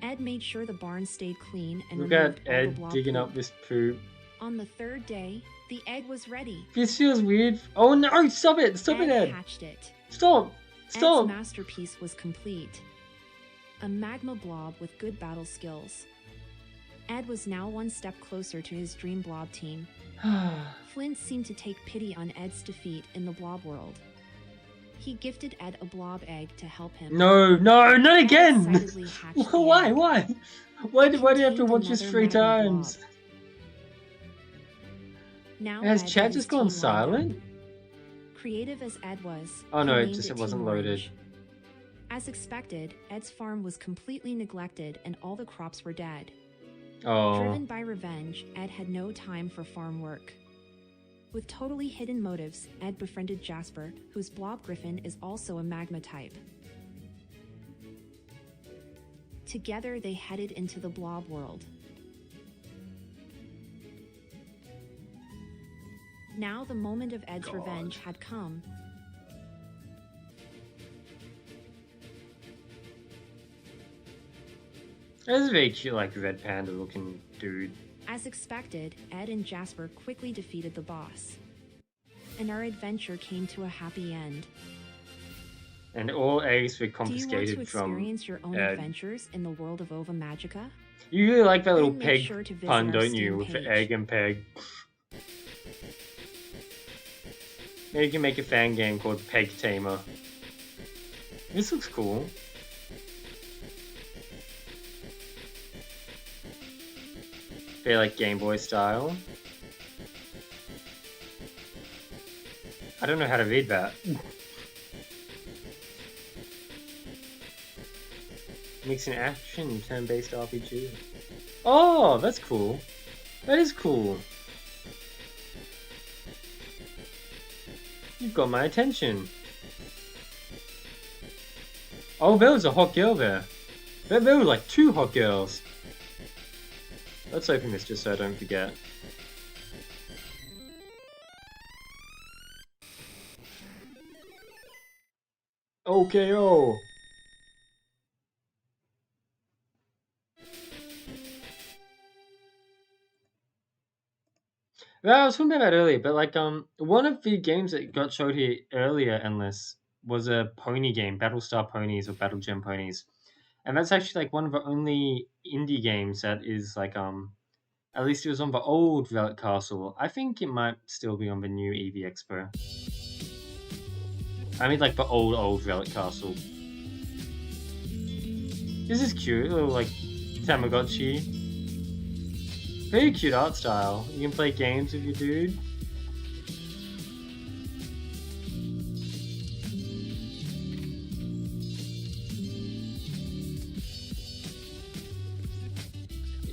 Ed made sure the barn stayed clean and Look removed at all the Ed blob digging poop. up this poop. On the third day, the egg was ready. This feels weird. Oh no, stop it! Stop it, Ed! Hatched it. Stop! Stop! Ed's masterpiece was complete. A magma blob with good battle skills. Ed was now one step closer to his dream blob team. Flint seemed to take pity on Ed's defeat in the blob world. He gifted Ed a blob egg to help him. No, no, not Ed again! excitedly hatched the Why? egg. Why do you have to contained watch this another 3 magma times? blob. Now Has Ed chat had his just gone team lined up. silent? Creative as Ed was, Oh no, he it named just it wasn't Team loaded. Orange. As expected, Ed's farm was completely neglected and all the crops were dead. Oh. Driven by revenge, Ed had no time for farm work. With totally hidden motives, Ed befriended Jasper, whose blob griffin is also a magma type. Together, they headed into the blob world. Now the moment of Ed's revenge had come. That's a very cute, like, red panda looking dude. As expected, Ed and Jasper quickly defeated the boss. And our adventure came to a happy end. And all eggs were Do you want to confiscated from experience your own Ed. adventures in the world of Ova Magica? You really like that little Then make peg sure to visit pun, our don't you? Steam With the page. egg and peg. Maybe you can make a fan game called Peg Tamer. This looks cool. Very like Game Boy style. I don't know how to read that. Mixing action, turn-based RPG. Oh, that's cool. That is cool. You've got my attention. Oh, there was a hot girl there. There were like 2 hot girls. Let's open this just so I don't forget. OKO! Well, I was talking about that earlier, but like one of the games that got showed here earlier, Endless, was a pony game, Battlestar Ponies or Battle Gem Ponies. And that's actually like one of the only indie games that is like at least it was on the old Relic Castle. I think it might still be on the new EV Expo. I mean like the old Relic Castle. This is cute, little like Tamagotchi. Very cute art style. You can play games with your dude.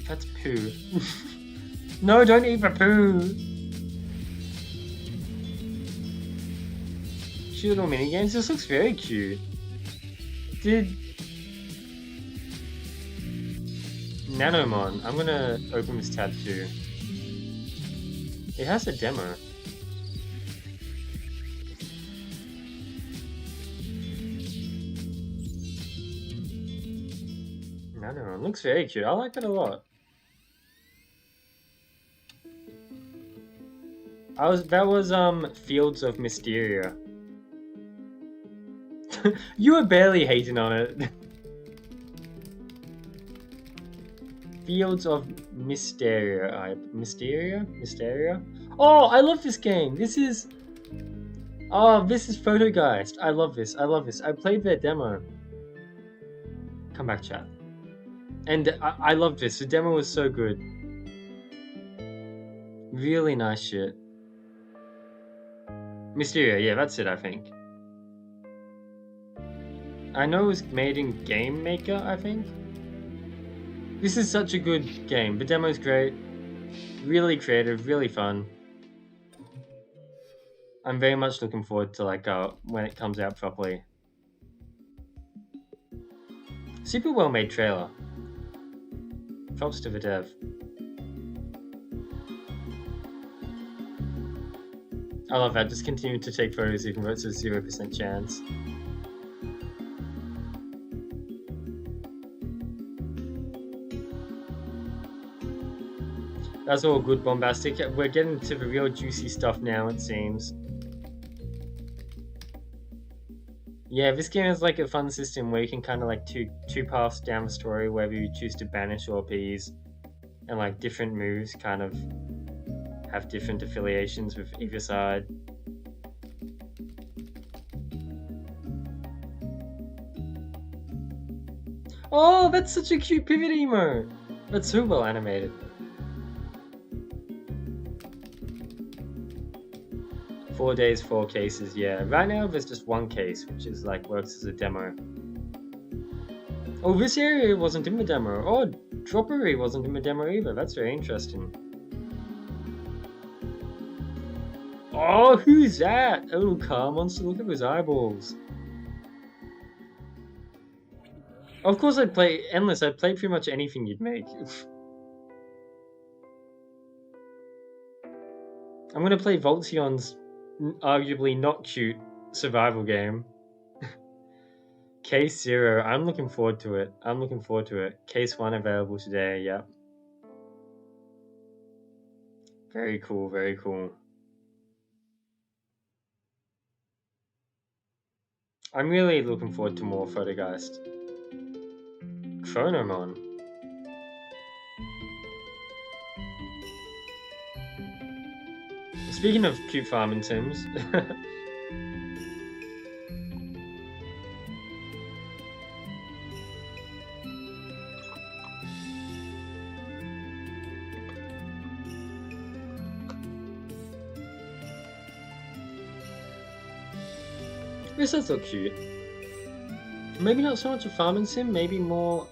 That's poo. No, don't eat the poo. Cute little mini games. This looks very cute. Did Nanomon. I'm gonna open this tab too. It has a demo. Nanomon looks very cute. I like it a lot. That was Fields of Mysteria. You were barely hating on it. Fields of Mysteria. Mysteria? Oh, I love this game. This is Photogeist. I love this. I played their demo. Come back, chat. And I love this. The demo was so good. Really nice shit. Mysteria, yeah, that's it, I think. I know it was made in Game Maker, I think. This is such a good game. The demo's great. Really creative, really fun. I'm very much looking forward to like when it comes out properly. Super well made trailer. Props to the dev. I love that, just continue to take photos even though it's a 0% chance. That's all good, bombastic. We're getting to the real juicy stuff now, it seems. Yeah, this game is like a fun system where you can kind of like two paths down the story, whether you choose to banish or appease, and like different moves kind of have different affiliations with either side. Oh, that's such a cute pivot emote! That's so well animated. Four days, 4 cases, yeah. Right now there's just 1 case, which is like works as a demo. Oh, this area wasn't in the demo. Oh, Droppery wasn't in the demo either. That's very interesting. Oh, who's that? A little car monster. Look at those eyeballs. Of course I'd play Endless. I'd play pretty much anything you'd make. I'm gonna play Voltion's arguably not cute survival game. Case 0. I'm looking forward to it. Case 1 available today, yep. Very cool, very cool. I'm really looking forward to more Photogeist. Chronomon. Speaking of cute farming sims. This does look cute. Maybe not so much a farming sim, maybe more...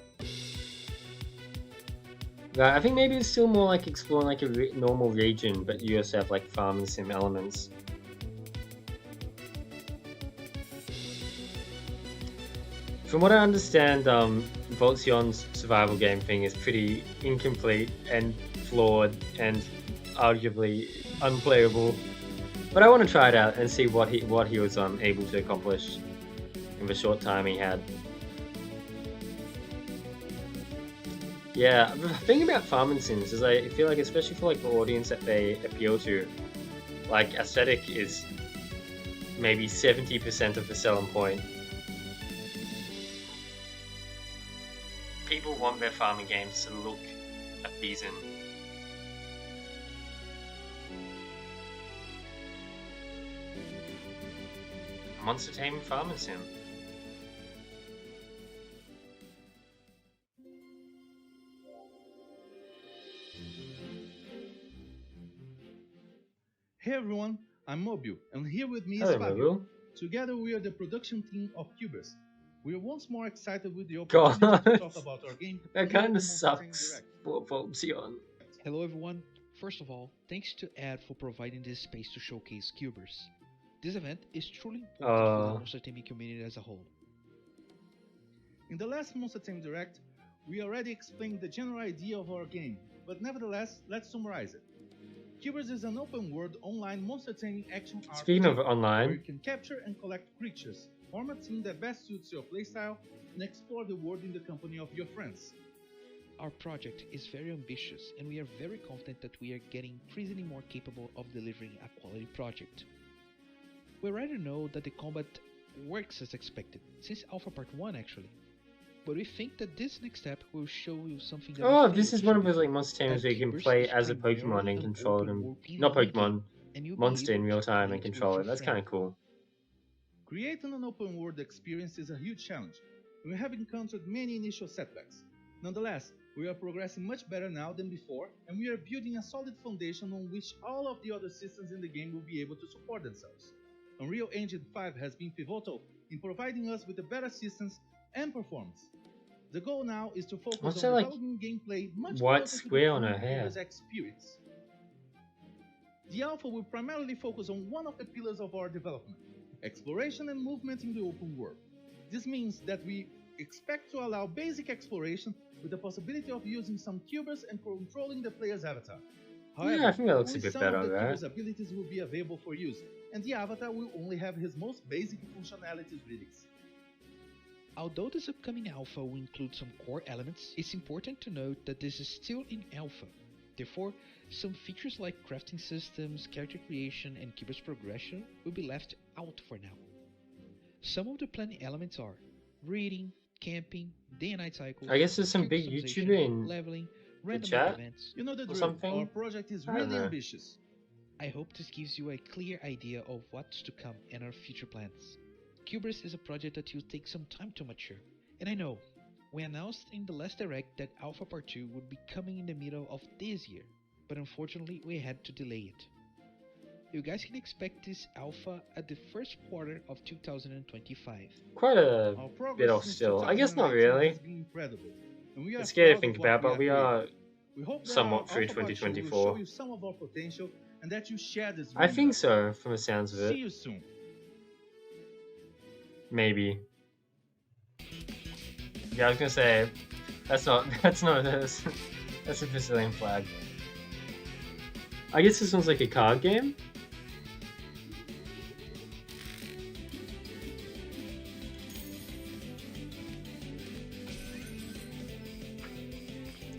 I think maybe it's still more like exploring like a normal region, but you also have like farming sim elements. From what I understand, Voltsion's survival game thing is pretty incomplete and flawed and arguably unplayable. But I want to try it out and see what he was able to accomplish in the short time he had. Yeah, the thing about farming sims is I feel like, especially for like the audience that they appeal to, like aesthetic is maybe 70% of the selling point. People want their farming games to look appeasing. Monster Taming farming sim. Hey everyone, I'm Mobile, and here with me is Hello, Fabio. Mobile. Together we are the production team of Cubers. We are once more excited with the opportunity to talk about our game. That kind of sucks for Voltsion. Hello everyone. First of all, thanks to Ed for providing this space to showcase Cubers. This event is truly important for the Monster Taming community as a whole. In the last Monster Taming Direct, we already explained the general idea of our game, but nevertheless, let's summarize it. Cubers is an open-world online monster taming action RPG. Speaking of online, where you can capture and collect creatures, form a team that best suits your playstyle, and explore the world in the company of your friends. Our project is very ambitious, and we are very confident that we are getting increasingly more capable of delivering a quality project. We already know that the combat works as expected, since Alpha Part 1 actually. But we think that this next step will show you something that this is one of those like monster tamers where you can play as a Pokemon and control them. Not Pokemon, monster in real time and control it. That's kind of cool. Creating an open world experience is a huge challenge, and we have encountered many initial setbacks. Nonetheless, we are progressing much better now than before, and we are building a solid foundation on which all of the other systems in the game will be able to support themselves. Unreal Engine 5 has been pivotal in providing us with the better systems and performance. The goal now is to focus on developing gameplay much closer to the player's experience. The Alpha will primarily focus on one of the pillars of our development: exploration and movement in the open world. This means that we expect to allow basic exploration with the possibility of using some cubers and controlling the player's avatar. However, yeah, I think that looks a bit better, some of the right? cuber's abilities will be available for use, and the avatar will only have his most basic functionalities released. Although this upcoming alpha will include some core elements, it's important to note that this is still in alpha. Therefore, some features like crafting systems, character creation, and Cubers progression will be left out for now. Some of the planned elements are reading, camping, day and night cycles. I guess there's some big YouTuber in leveling, the chat events. You know the drill. Something? Our project is really ambitious. I hope this gives you a clear idea of what's to come and our future plans. Cubers is a project that will take some time to mature, and I know, we announced in the last direct that Alpha Part 2 would be coming in the middle of this year, but unfortunately we had to delay it. You guys can expect this alpha at the first quarter of 2025. Quite a bit off still. I guess not really. It's scary to think about, but we are somewhat through 2024. I think so, from the sounds of it. See you soon. Maybe. Yeah, I was gonna say, that's not that's a Brazilian flag. I guess this one's like a card game?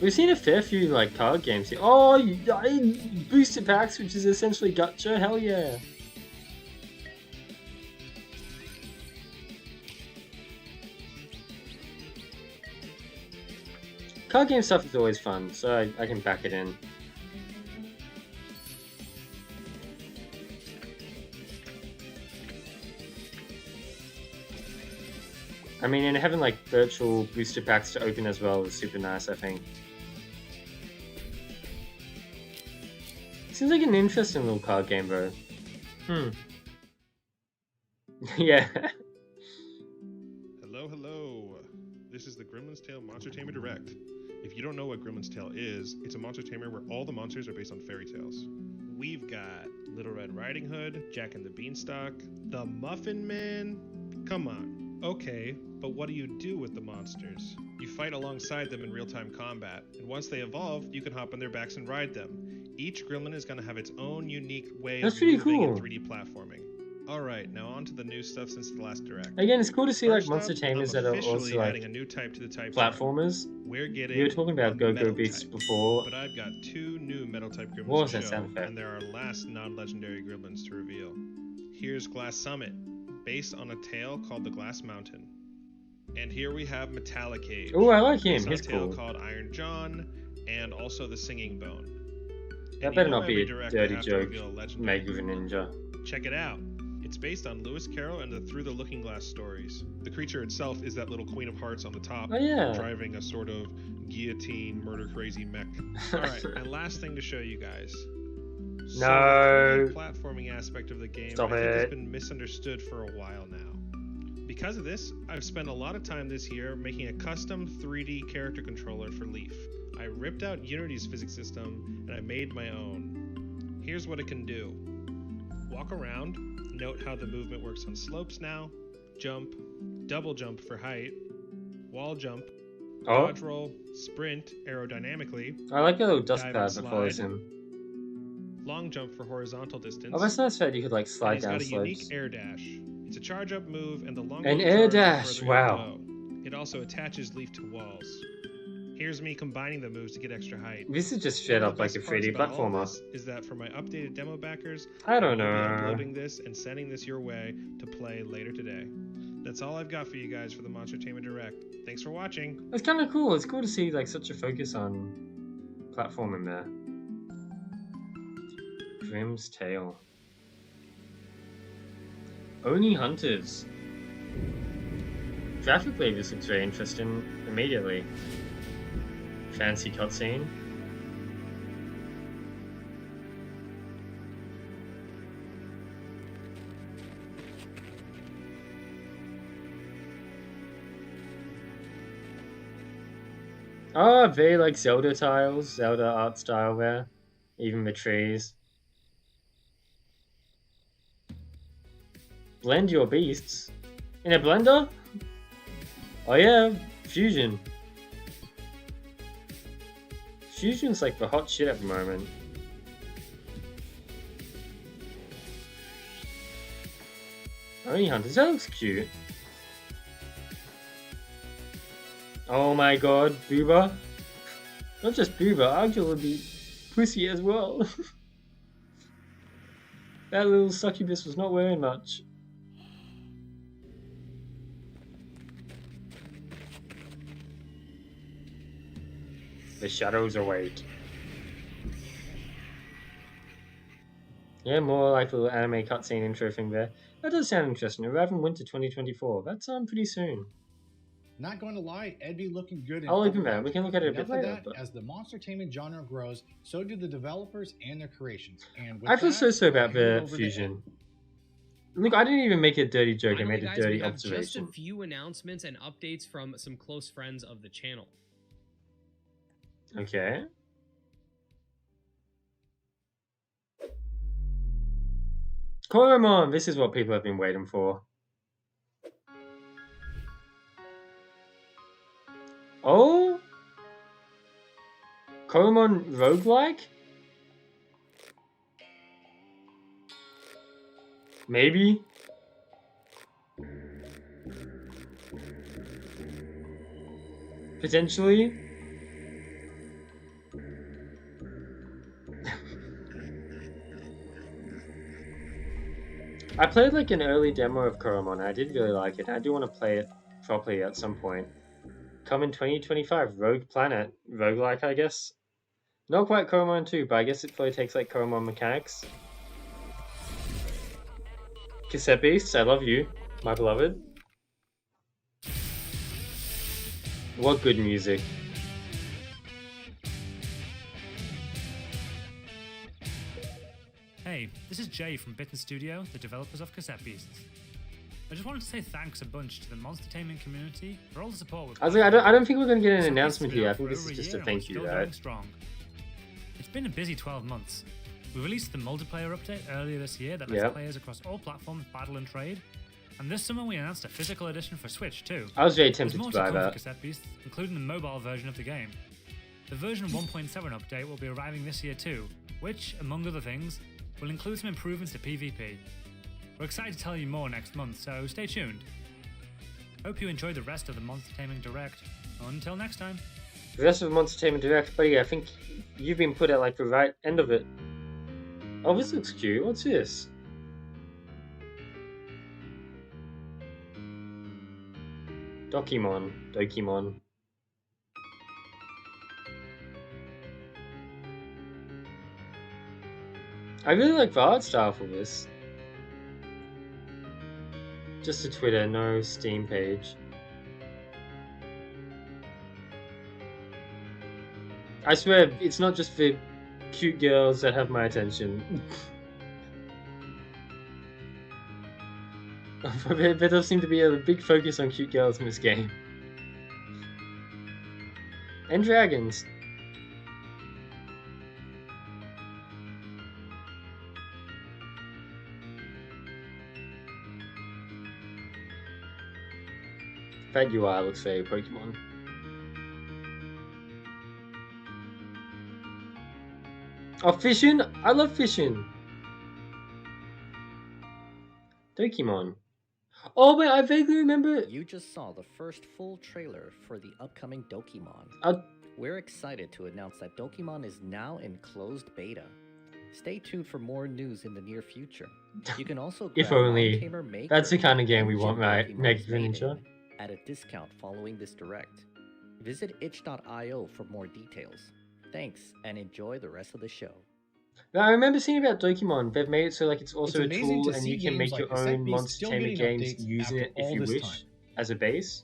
We've seen a fair few like card games here. Oh, booster packs, which is essentially gacha, hell yeah. Card game stuff is always fun, so I can back it in. I mean, and having like virtual booster packs to open as well is super nice, I think. Seems like an interesting little card game, bro. Yeah. Hello. This is the Gremlin's Tale Monster Tamer Direct. If you don't know what Gremlin's Tale is, it's a monster tamer where all the monsters are based on fairy tales. We've got Little Red Riding Hood, Jack and the Beanstalk, the Muffin Man. Come on. Okay, but what do you do with the monsters? You fight alongside them in real-time combat, and once they evolve, you can hop on their backs and ride them. Each gremlin is going to have its own unique way of moving in 3D platforming. Alright, now on to the new stuff since the last direct. Again, it's cool to see like monster tamers that are also like a new type to the type platformers. We're getting we were talking about Go-Go Beasts before. But I've got 2 new metal type gremlins what was to that show, sound effect? and there are last non-legendary gremlins to reveal. Here's Glass Summit, based on a tale called the Glass Mountain. And here we have Metallic Cage. Oh, I like him. He's He's cool. A tale cool. called Iron John, and also the Singing Bone. That better not be a dirty joke made with a ninja. Check it out. It's based on Lewis Carroll and the Through the Looking Glass stories. The creature itself is that little Queen of Hearts on the top, driving a sort of guillotine, murder-crazy mech. Alright, and last thing to show you guys. No. The platforming aspect of the game Stop I think it. has been misunderstood for a while now. Because of this, I've spent a lot of time this year making a custom 3D character controller for Leaf. I ripped out Unity's physics system and I made my own. Here's what it can do. Walk around, note how the movement works on slopes now, jump, double jump for height, wall jump, dodge roll, sprint aerodynamically. I like a little dust pad that follows him. Long jump for horizontal distance. Oh, that's nice that you could like slide down slopes. It's got a unique air dash. It's a charge up move and the longer an air dash, wow. It also attaches Leaf to walls. Here's me combining the moves to get extra height. This is just straight up like a 3D platformer. Is that for my updated demo backers, I don't know. I'll be uploading this and sending this your way to play later today. That's all I've got for you guys for the Monster Tamer Direct. Thanks for watching. It's kind of cool. It's cool to see like such a focus on platforming there. Grimm's Tale. Oni Hunters. Graphically, this looks very interesting immediately. Fancy cutscene. Oh, very like Zelda tiles, Zelda art style there. Even the trees. Blend your beasts. In a blender? Oh yeah, fusion. Fusion's like the hot shit at the moment. Oni Hunters, that looks cute. Oh my god, Booba. Not just Booba, arguably Pussy as well. That little succubus was not wearing much. The shadows await. Yeah, more like a little anime cutscene intro thing there. That does sound interesting. Arriving winter 2024. That's pretty soon. Not going to lie, it'd be looking good. I'll open that. We can look at it a bit later. But as the monster taming genre grows, so do the developers and their creations. And with I feel that, so about the fusion. Look, I didn't even make a dirty joke. Finally, I made a guys, dirty we have observation. Just a few announcements and updates from some close friends of the channel. Okay. Koromon! This is what people have been waiting for. Oh? Koromon roguelike? Maybe? Potentially? I played like an early demo of Koromon. I did really like it. I do want to play it properly at some point. Come in 2025, Rogue Planet. Roguelike, I guess. Not quite Koromon 2, but I guess it probably takes like Koromon mechanics. Cassette Beasts, I love you, my beloved. What good music. Hey, this is Jay from Bitten Studio, the developers of Cassette Beasts. I just wanted to say thanks a bunch to the monster taming community for all the support. I was like, I don't think we're going to get an announcement here. I think this is just a thank you, right? It's been a busy 12 months. We released the multiplayer update earlier this year that lets players across all platforms battle and trade. And this summer we announced a physical edition for Switch too. I was very tempted to buy that. Cassette Beasts, including the mobile version of the game. The version 1.7 update will be arriving this year too, which, among other things, will include some improvements to PvP. We're excited to tell you more next month, so stay tuned. Hope you enjoyed the rest of the Monster Taming Direct. Until next time. The rest of the Monster Taming Direct, buddy, I think you've been put at like the right end of it. Oh, this looks cute. What's this? Dokimon. I really like the art style for this. Just a Twitter, no Steam page. I swear, it's not just for cute girls that have my attention. There does seem to be a big focus on cute girls in this game. And dragons. That UI looks very Pokemon. Oh, fishing! I love fishing! Dokimon. Oh wait, I vaguely remember... You just saw the first full trailer for the upcoming Dokimon. We're excited to announce that Dokimon is now in closed beta. Stay tuned for more news in the near future. You can also if only. That's the kind of game we want, right? Mega Ninja. At a discount following this direct. Visit itch.io for more details. Thanks, and enjoy the rest of the show. Now, I remember seeing about Dokimon. They've made it so like it's also a tool and you can make your own monster taming games, use it if you wish, as a base.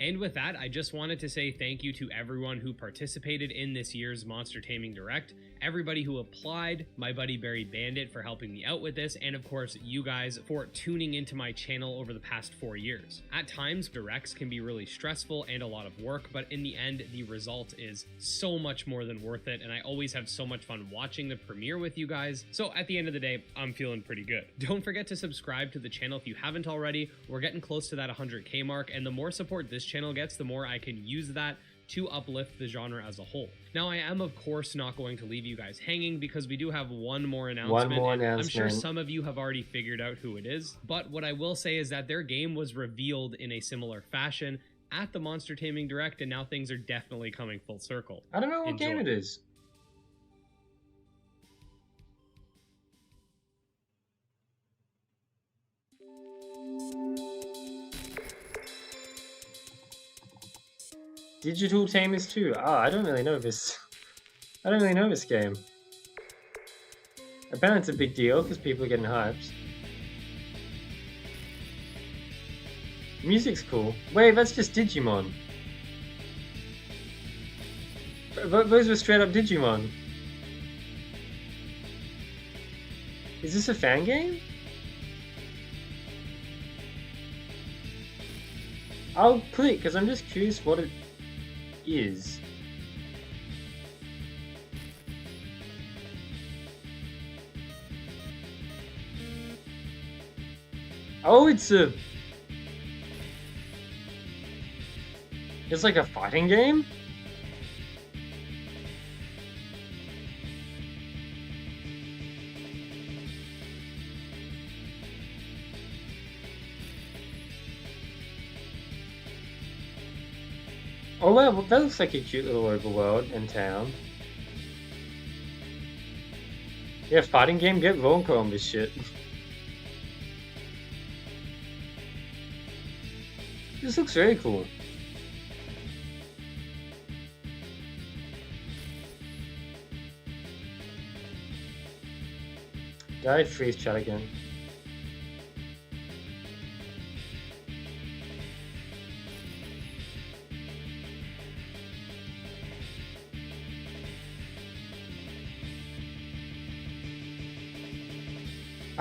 And with that, I just wanted to say thank you to everyone who participated in this year's Monster Taming Direct, everybody who applied, my buddy Barry Bandit for helping me out with this, and of course you guys for tuning into my channel over the past 4 years. At times, directs can be really stressful and a lot of work, but in the end, the result is so much more than worth it, and I always have so much fun watching the premiere with you guys. So at the end of the day, I'm feeling pretty good. Don't forget to subscribe to the channel if you haven't already. We're getting close to that 100K mark, and the more support this channel gets, the more I can use that to uplift the genre as a whole. Now, I am, of course, not going to leave you guys hanging because we do have one more announcement. I'm sure some of you have already figured out who it is, but what I will say is that their game was revealed in a similar fashion at the Monster Taming Direct, and now things are definitely coming full circle. I don't know what game it is. Digital Tamers 2. I don't really know this. I don't really know this game. Apparently it's a big deal because people are getting hyped. Music's cool. Wait, that's just Digimon. Those were straight up Digimon. Is this a fan game? I'll click because I'm just curious what it is. Oh, it's like a fighting game? Oh wow, well, that looks like a cute little overworld and town. Yeah, fighting game, get Ronco on this shit. This looks very cool. Did I freeze chat again?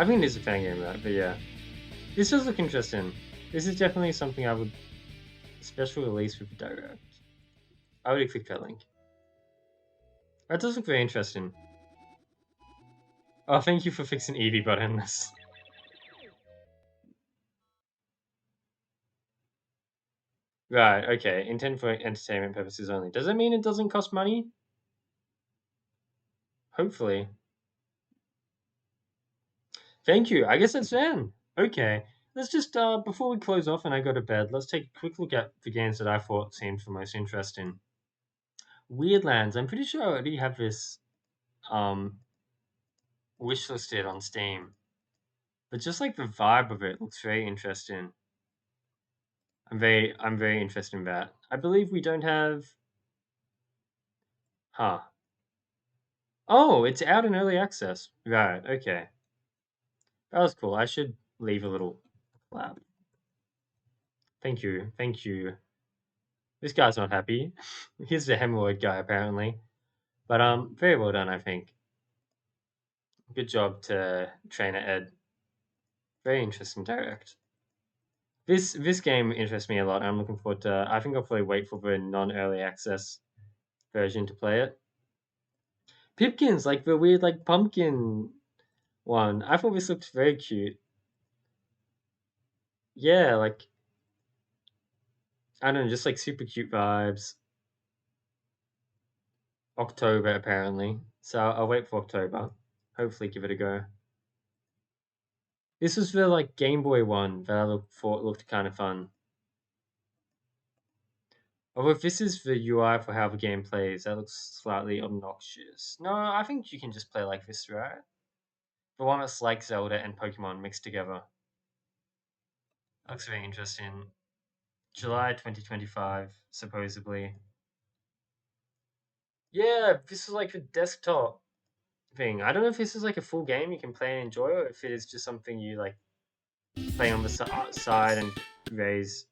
I think it is a fan game, right? But yeah. This does look interesting. This is definitely something I would... Special release with Direct. I would click that link. That does look very interesting. Oh, thank you for fixing Eevee buttons. Right, okay. Intended for entertainment purposes only. Does that mean it doesn't cost money? Hopefully. Thank you. I guess that's then. Okay. Let's just, before we close off and I go to bed, let's take a quick look at the games that I thought seemed the most interesting. Weirdlands. I'm pretty sure I already have this, wishlisted on Steam. But just like the vibe of it looks very interesting. I'm very interested in that. I believe we don't have... Huh. Oh, it's out in early access. Right, okay. That was cool. I should leave a little clap. Thank you. Thank you. This guy's not happy. He's the hemorrhoid guy, apparently. But, very well done, I think. Good job to Trainer Ed. Very interesting direct. This game interests me a lot. I'm looking forward to... I think I'll probably wait for the non-early access version to play it. Pipkins, like the weird, like, pumpkin one. I thought this looked very cute. Yeah, like... I don't know, just like super cute vibes. October, apparently. So I'll wait for October. Hopefully give it a go. This was the, like, Game Boy one that I looked kind of fun. Although if this is the UI for how the game plays, that looks slightly obnoxious. No, I think you can just play like this, right? The one that's like Zelda and Pokemon mixed together. Looks very interesting. July 2025, supposedly. Yeah, this is like a desktop thing. I don't know if this is like a full game you can play and enjoy, or if it is just something you like play on the side and raise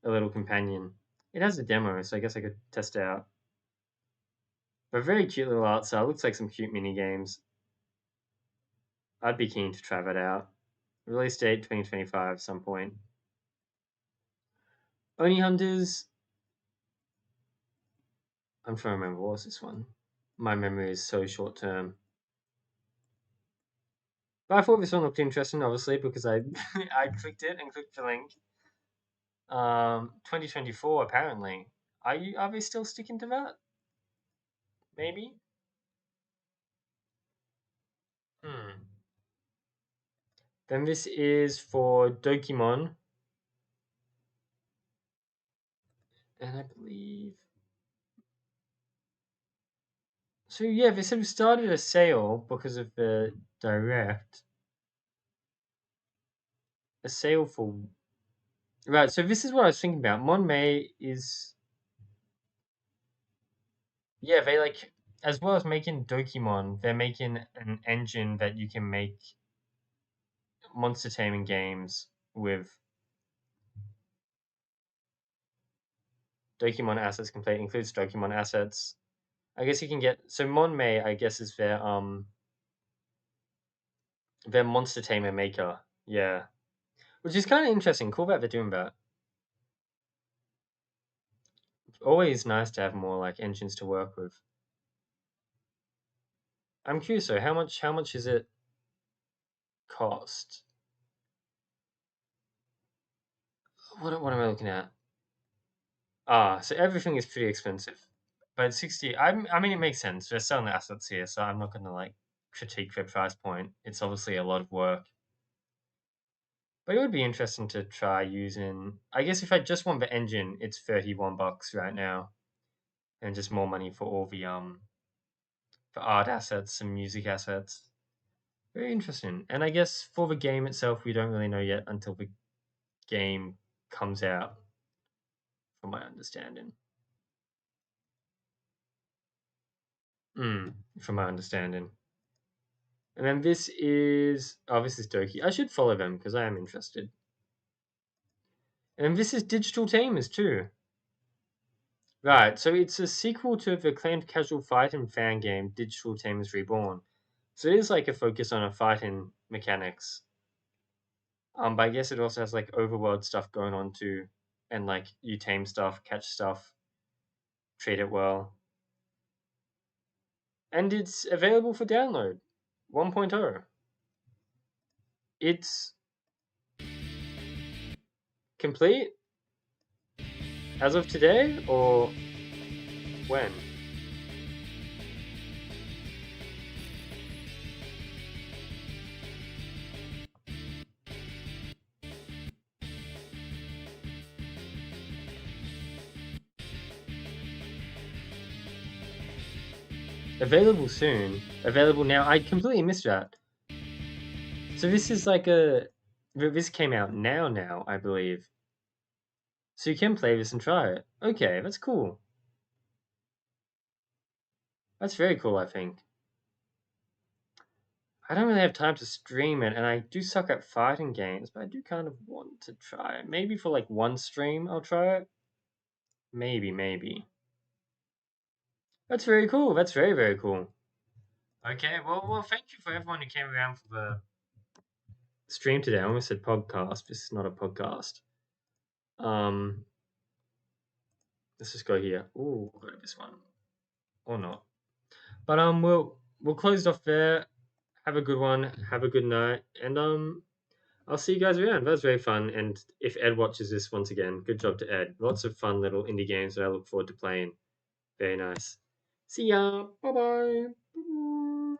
a little companion. It has a demo, so I guess I could test it out. But very cute little art style. Looks like some cute mini games. I'd be keen to try that out. Release date 2025, some point. Oni Hunters. I'm trying to remember, what was this one? My memory is so short term. But I thought this one looked interesting, obviously, because I I clicked it and clicked the link. 2024 apparently. Are they still sticking to that? Maybe. Then this is for Dokimon. And I believe... So yeah, they sort of started a sale because of the direct. A sale for... Right, so this is what I was thinking about. Monmay is... Yeah, they like... As well as making Dokimon, they're making an engine that you can make monster taming games with. Dokimon assets complete includes Dokimon assets. I guess you can get... So Monmay, I guess, is their monster tamer maker. Yeah. Which is kind of interesting. Cool that they're doing that. Always nice to have more like engines to work with. I'm curious though, how much is it cost? What am I looking at? So everything is pretty expensive. But 60, I mean, it makes sense. They're selling the assets here, so I'm not going to like critique their price point. It's obviously a lot of work. But it would be interesting to try using... I guess if I just want the engine, it's $31 right now. And just more money for all the for art assets and music assets. Very interesting. And I guess for the game itself, we don't really know yet until the game comes out, from my understanding. From my understanding. And then this is... Oh, this is Doki. I should follow them, because I am interested. And this is Digital Tamers, too. Right, so it's a sequel to the acclaimed casual fighting fan game, Digital Tamers Reborn. So it is like a focus on a fighting mechanics. But I guess it also has like overworld stuff going on too, and like you tame stuff, catch stuff, treat it well. And it's available for download 1.0. It's complete as of today or when? Available soon. Available now. I completely missed that. So this is like this came out now, I believe. So you can play this and try it. Okay, that's cool. That's very cool, I think. I don't really have time to stream it, and I do suck at fighting games, but I do kind of want to try it. Maybe for like one stream I'll try it. Maybe. That's very cool. That's very, very cool. Okay, well, thank you for everyone who came around for the stream today. I almost said podcast. This is not a podcast. Let's just go here. Ooh, we'll go to this one. Or not. But we'll close it off there. Have a good one. Have a good night. And I'll see you guys around. That was very fun. And if Ed watches this once again, good job to Ed. Lots of fun little indie games that I look forward to playing. Very nice. See ya. Bye-bye.